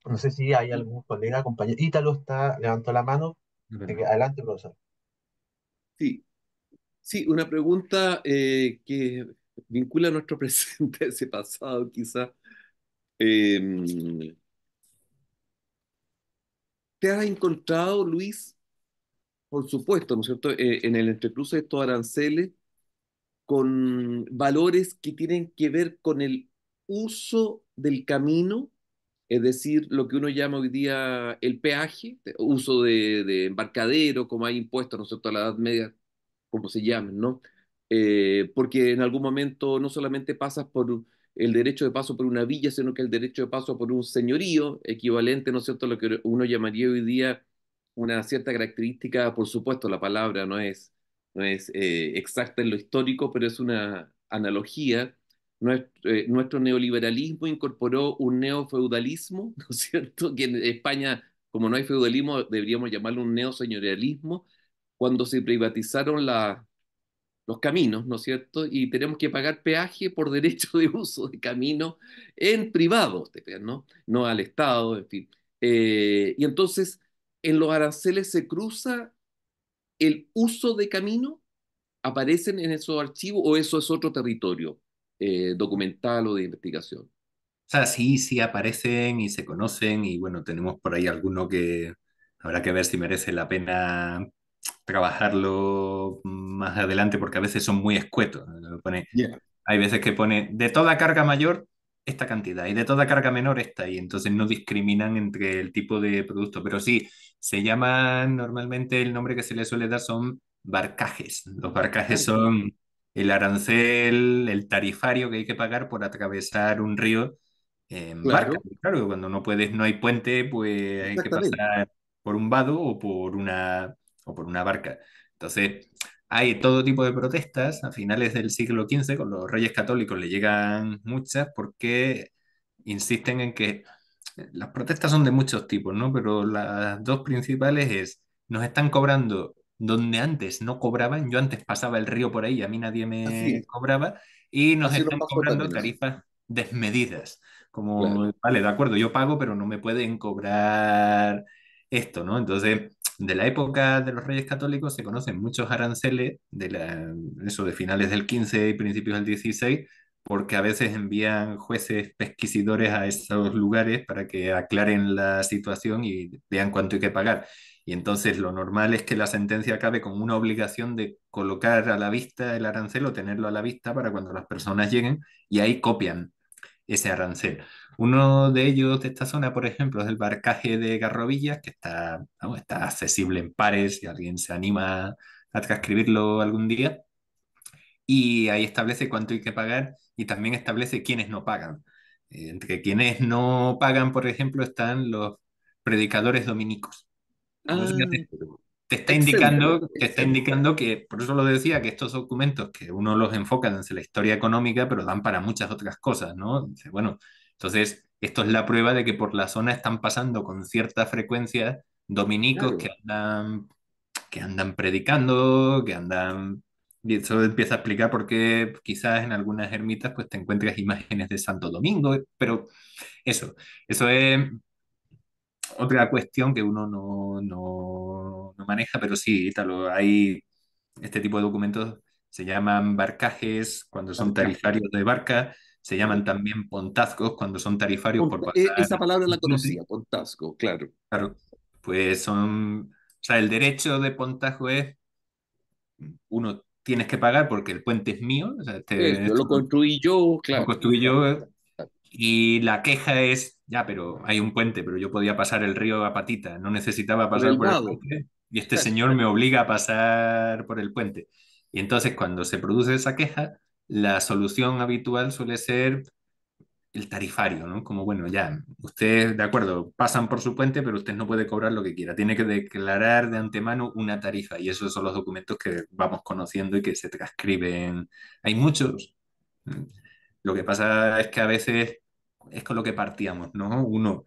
No sé si hay algún colega, compañero. Ítalo está, levantó la mano. Así que adelante, profesor. Sí, sí, una pregunta que vincula nuestro presente a ese pasado, quizá. Eh, ¿Te has encontrado, Luis, por supuesto, ¿no es cierto?, en el entrecruce de estos aranceles, con valores que tienen que ver con el uso del camino, es decir, lo que uno llama hoy día el peaje, uso de embarcadero, como hay impuestos, ¿no es cierto?, a la Edad Media, como se llamen, ¿no? Porque en algún momento no solamente pasas por el derecho de paso por una villa, sino que el derecho de paso por un señorío, equivalente, ¿no es cierto?, a lo que uno llamaría hoy día una cierta característica. Por supuesto, la palabra no es exacta en lo histórico, pero es una analogía. Nuestro neoliberalismo incorporó un neofeudalismo, ¿no es cierto?, que en España, como no hay feudalismo, deberíamos llamarlo un neoseñorialismo, cuando se privatizaron los caminos, ¿no es cierto? Y tenemos que pagar peaje por derecho de uso de camino en privado, ¿no? No al Estado, en fin. Y entonces, en los aranceles se cruza el uso de camino, aparecen en esos archivos, o eso es otro territorio documental o de investigación. O sea, sí, sí aparecen y se conocen y bueno, tenemos por ahí alguno que habrá que ver si merece la pena trabajarlo más adelante porque a veces son muy escuetos. Pone, Yeah. hay veces que pone de toda carga mayor esta cantidad y de toda carga menor esta y entonces no discriminan entre el tipo de producto, pero sí, se llaman normalmente el nombre que se le suele dar son barcajes. Los barcajes son el arancel, el tarifario que hay que pagar por atravesar un río en barca. Claro, Claro, cuando no puedes, no hay puente, pues hay que exactamente. pasar por un vado o por una barca. Entonces, hay todo tipo de protestas. A finales del siglo XV, con los reyes católicos le llegan muchas porque insisten en que las protestas son de muchos tipos, ¿no? Pero las dos principales es, nos están cobrando donde antes no cobraban, yo antes pasaba el río por ahí y a mí nadie Así me es. cobraba, y nos Así nos están pasó cobrando también eso. tarifas desmedidas, Claro. como, vale, de acuerdo, yo pago, pero no me pueden cobrar esto, ¿no? Entonces, de la época de los Reyes Católicos se conocen muchos aranceles, eso de finales del 15 y principios del 16, porque a veces envían jueces pesquisidores a esos lugares para que aclaren la situación y vean cuánto hay que pagar. Y entonces lo normal es que la sentencia acabe con una obligación de colocar a la vista el arancel o tenerlo a la vista para cuando las personas lleguen y ahí copian ese arancel. Uno de ellos de esta zona, por ejemplo, es el barcaje de Garrovillas, que está, vamos, está accesible en pares si alguien se anima a transcribirlo algún día. Y ahí establece cuánto hay que pagar y también establece quiénes no pagan. Entre quienes no pagan, por ejemplo, están los predicadores dominicos. Entonces, Ah, exento, te está exento. indicando que, por eso lo decía, que estos documentos que uno los enfoca desde la historia económica, pero dan para muchas otras cosas, ¿no? Dice, bueno, entonces esto es la prueba de que por la zona están pasando con cierta frecuencia dominicos Claro. que andan predicando, que andan... Y eso empieza a explicar por qué quizás en algunas ermitas pues te encuentras imágenes de Santo Domingo, pero eso, eso es otra cuestión que uno no maneja, pero sí, Ítalo, hay este tipo de documentos, se llaman barcajes cuando son Arcaje. tarifarios de barca, Se llaman también pontazgos cuando son tarifarios por Esa pasar palabra la un puente. conocía, Pontasco, claro. Claro, pues son, o sea, el derecho de pontazgo es, uno, tienes que pagar porque el puente es mío, o sea, Yo esto lo construí yo, lo claro. construí yo, Claro. y la queja es, ya, pero hay un puente, pero yo podía pasar el río a patita, no necesitaba Por pasar el por el vado. puente, y este Claro. señor me obliga a pasar por el puente. Y entonces, cuando se produce esa queja, la solución habitual suele ser el tarifario, ¿no? Como, bueno, ya, ustedes, de acuerdo, pasan por su puente, pero usted no puede cobrar lo que quiera. Tiene que declarar de antemano una tarifa y esos son los documentos que vamos conociendo y que se transcriben. Hay muchos. Lo que pasa es que a veces es con lo que partíamos, ¿no? Uno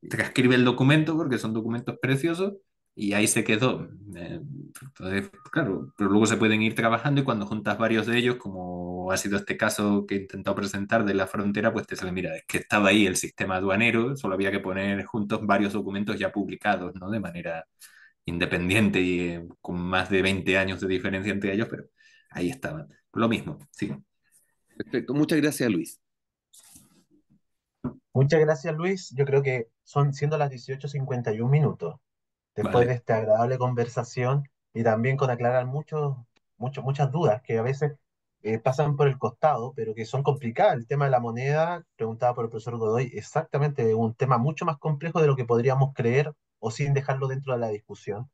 transcribe el documento porque son documentos preciosos y ahí se quedó. Entonces, claro, pero luego se pueden ir trabajando y cuando juntas varios de ellos, como ha sido este caso que he intentado presentar de la frontera, pues te sale, mira, es que estaba ahí el sistema aduanero, solo había que poner juntos varios documentos ya publicados, ¿no? De manera independiente y con más de 20 años de diferencia entre ellos, pero ahí estaban. Lo mismo, sí. Perfecto. Muchas gracias, Luis. Muchas gracias, Luis. Yo creo que son siendo las 18:51 minutos, después de Vale. esta agradable conversación y también con aclarar muchas dudas que a veces pasan por el costado, pero que son complicadas. El tema de la moneda, preguntaba por el profesor Godoy, exactamente un tema mucho más complejo de lo que podríamos creer o sin dejarlo dentro de la discusión.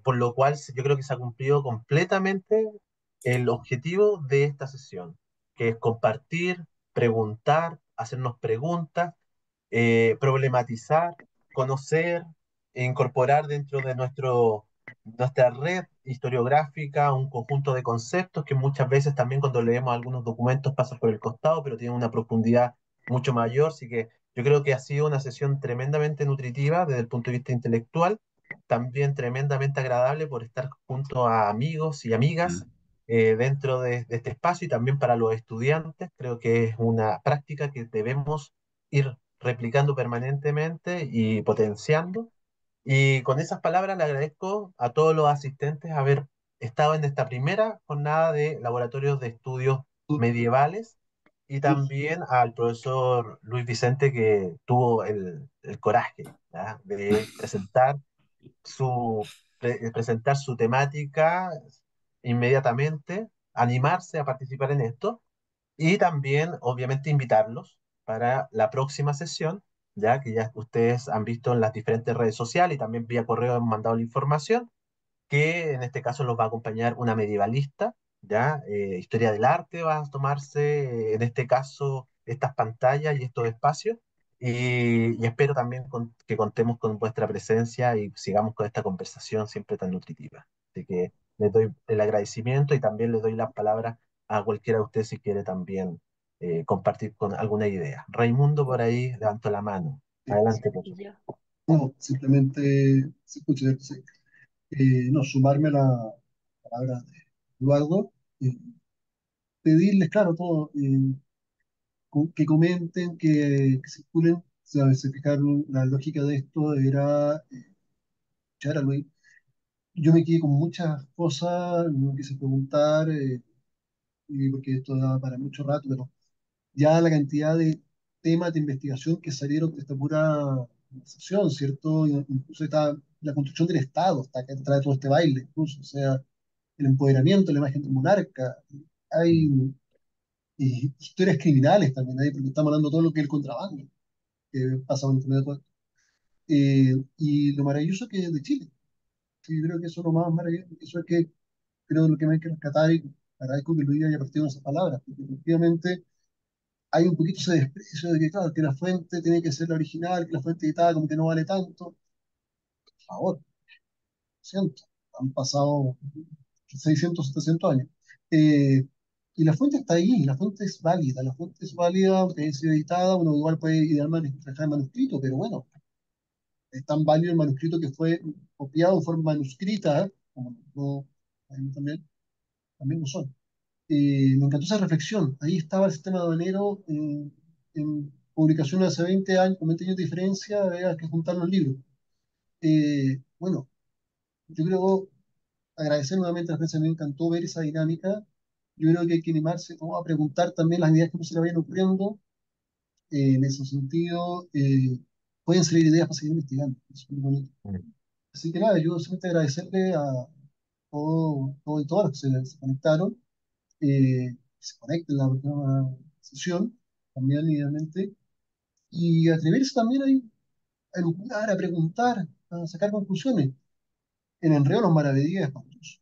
Por lo cual yo creo que se ha cumplido completamente el objetivo de esta sesión, que es compartir, preguntar, hacernos preguntas, problematizar, conocer e incorporar dentro de nuestra red historiográfica un conjunto de conceptos que muchas veces también cuando leemos algunos documentos pasan por el costado, pero tienen una profundidad mucho mayor. Así que yo creo que ha sido una sesión tremendamente nutritiva desde el punto de vista intelectual, también tremendamente agradable por estar junto a amigos y amigas Mm. dentro de este espacio y también para los estudiantes. Creo que es una práctica que debemos ir replicando permanentemente y potenciando. Y con esas palabras le agradezco a todos los asistentes haber estado en esta primera jornada de laboratorios de estudios medievales y también al profesor Luis Vicente que tuvo el coraje, ¿ya?, de presentar su temática inmediatamente, animarse a participar en esto y también, obviamente, invitarlos para la próxima sesión, ya que ya ustedes han visto en las diferentes redes sociales y también vía correo han mandado la información, que en este caso los va a acompañar una medievalista, ya historia del arte va a tomarse, en este caso, estas pantallas y estos espacios, y espero también que contemos con vuestra presencia y sigamos con esta conversación siempre tan nutritiva. Así que les doy el agradecimiento y también les doy las palabras a cualquiera de ustedes si quiere también compartir con alguna idea. Raimundo por ahí levanto la mano. Adelante, por favor. No, simplemente se escucha, sí. No, sumarme a la palabra de Eduardo, pedirles, claro, todo, que comenten, que circulen. ¿Sabes? Se fijaron, la lógica de esto era escuchar a Luis. Yo me quedé con muchas cosas, no quise preguntar, porque esto da para mucho rato, pero ya la cantidad de temas de investigación que salieron de esta pura conversación, ¿cierto? Incluso está la construcción del Estado, está que trae todo este baile, incluso, o sea, el empoderamiento, la imagen del monarca. Hay historias criminales también ahí, porque estamos hablando de todo lo que es el contrabando, que pasa por internet de todo esto. Y lo maravilloso que es de Chile. Sí, creo que eso es lo más maravilloso, eso es que creo lo que me hay que rescatar y agradezco que lo diga a partir de esas palabras, porque efectivamente hay un poquito ese desprecio de que, claro, que la fuente tiene que ser la original, que la fuente editada como que no vale tanto. Por favor, lo siento, han pasado 600, 700 años. Eh, y la fuente está ahí, la fuente es válida, aunque haya sido editada, uno igual puede idear dejar el manuscrito, pero bueno, es tan válido el manuscrito que fue copiado en forma manuscrita, como no, ahí también lo son. Me encantó esa reflexión. Ahí estaba el sistema aduanero en publicación hace 20 años, con 20 años de diferencia, había que juntar los libros. Bueno, yo creo agradecer nuevamente a la prensa, me encantó ver esa dinámica yo creo que hay que animarse como a preguntar también las ideas que no se le vayan ocurriendo. En ese sentido, pueden salir ideas para seguir investigando. Es muy bonito. Mm. Así que nada, yo solamente agradecerle a todos y todas los que se conectaron, que se conecten en la próxima sesión, también, idealmente, y atreverse también a elucubrar, a preguntar, a sacar conclusiones. En Enredo los maravedíes es espantoso.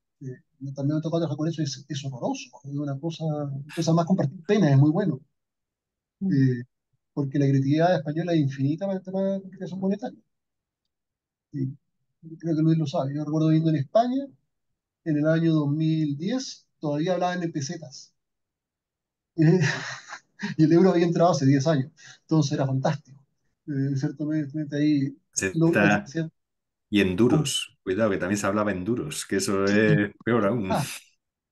También me tocó trabajar con eso, es horroroso, es una cosa más compartir pena, es muy bueno. Eh, Porque la creatividad española es infinita para el tema de la creación monetaria. Y creo que Luis lo sabe. Yo recuerdo viviendo en España, en el año 2010 todavía hablaban en pesetas. Eh, y el euro había entrado hace 10 años. Entonces era fantástico. Ciertamente ahí lo único que Z hacían. y en ¿Cómo? duros. Cuidado, que también se hablaba en duros, que eso Sí, es peor aún.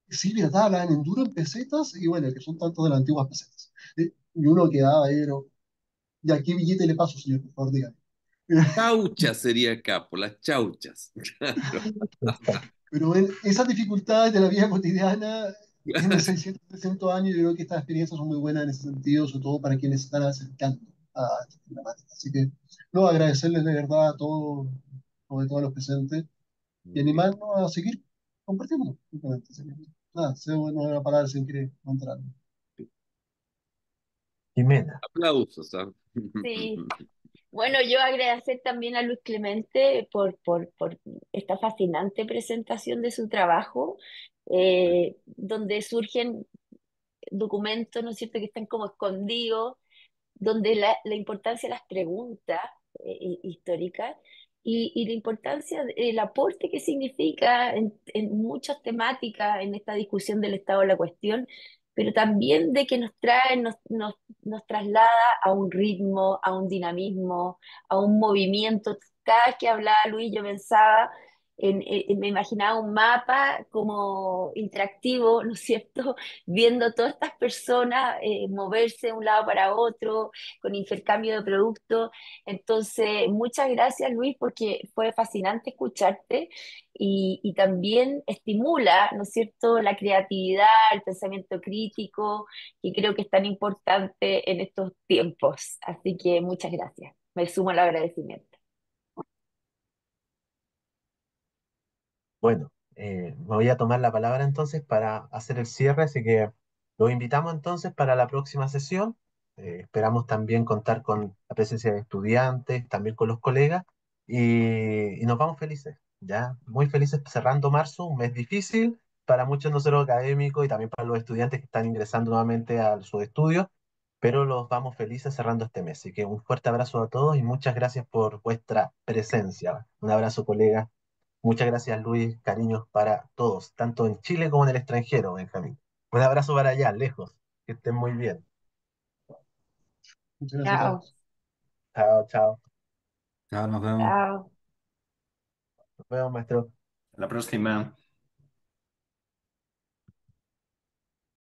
sí, verdad, hablaban en duro en pesetas y bueno, que son tantos de las antiguas pesetas. Y uno quedaba ahí, pero, ¿y a qué billete le paso, señor? Por favor, dígame. Chauchas sería acá, por las chauchas. Claro. Pero en esas dificultades de la vida cotidiana, en 600, 300 años, yo creo que estas experiencias son muy buenas en ese sentido, sobre todo para quienes se están acercando a esta problemática. Así que, no, agradecerles de verdad a todos, sobre todo a los presentes, y Muy bien. animarnos a seguir compartiendo. Simplemente. Así que, nada, sea bueno la palabra si quiere entrar. Jimena. Aplausos, ¿ah? Sí. Bueno, yo agradecer también a Luis Clemente por esta fascinante presentación de su trabajo, donde surgen documentos, ¿no es cierto?, que están como escondidos, donde la importancia de las preguntas históricas y la importancia del aporte que significa en muchas temáticas en esta discusión del estado de la cuestión, pero también de que nos trae, nos traslada a un ritmo, a un dinamismo, a un movimiento. Cada vez que hablaba Luis, yo pensaba me imaginaba un mapa como interactivo, ¿no es cierto? Viendo todas estas personas moverse de un lado para otro, con intercambio de productos. Entonces, muchas gracias Luis, porque fue fascinante escucharte y también estimula, ¿no es cierto?, la creatividad, el pensamiento crítico, que creo que es tan importante en estos tiempos. Así que muchas gracias. Me sumo al agradecimiento. Bueno, me voy a tomar la palabra entonces para hacer el cierre, así que los invitamos entonces para la próxima sesión. Esperamos también contar con la presencia de estudiantes, también con los colegas, y nos vamos felices, ya muy felices cerrando marzo, un mes difícil para muchos de nosotros académicos y también para los estudiantes que están ingresando nuevamente a sus estudios, pero los vamos felices cerrando este mes. Así que un fuerte abrazo a todos y muchas gracias por vuestra presencia. Un abrazo, colegas. Muchas gracias, Luis. Cariños para todos, tanto en Chile como en el extranjero, Benjamín. Un abrazo para allá, lejos. Que estén muy bien. Muchas gracias a Chao, todos. Chao, chao. Chao, nos vemos. chao. Nos vemos, maestro. La próxima.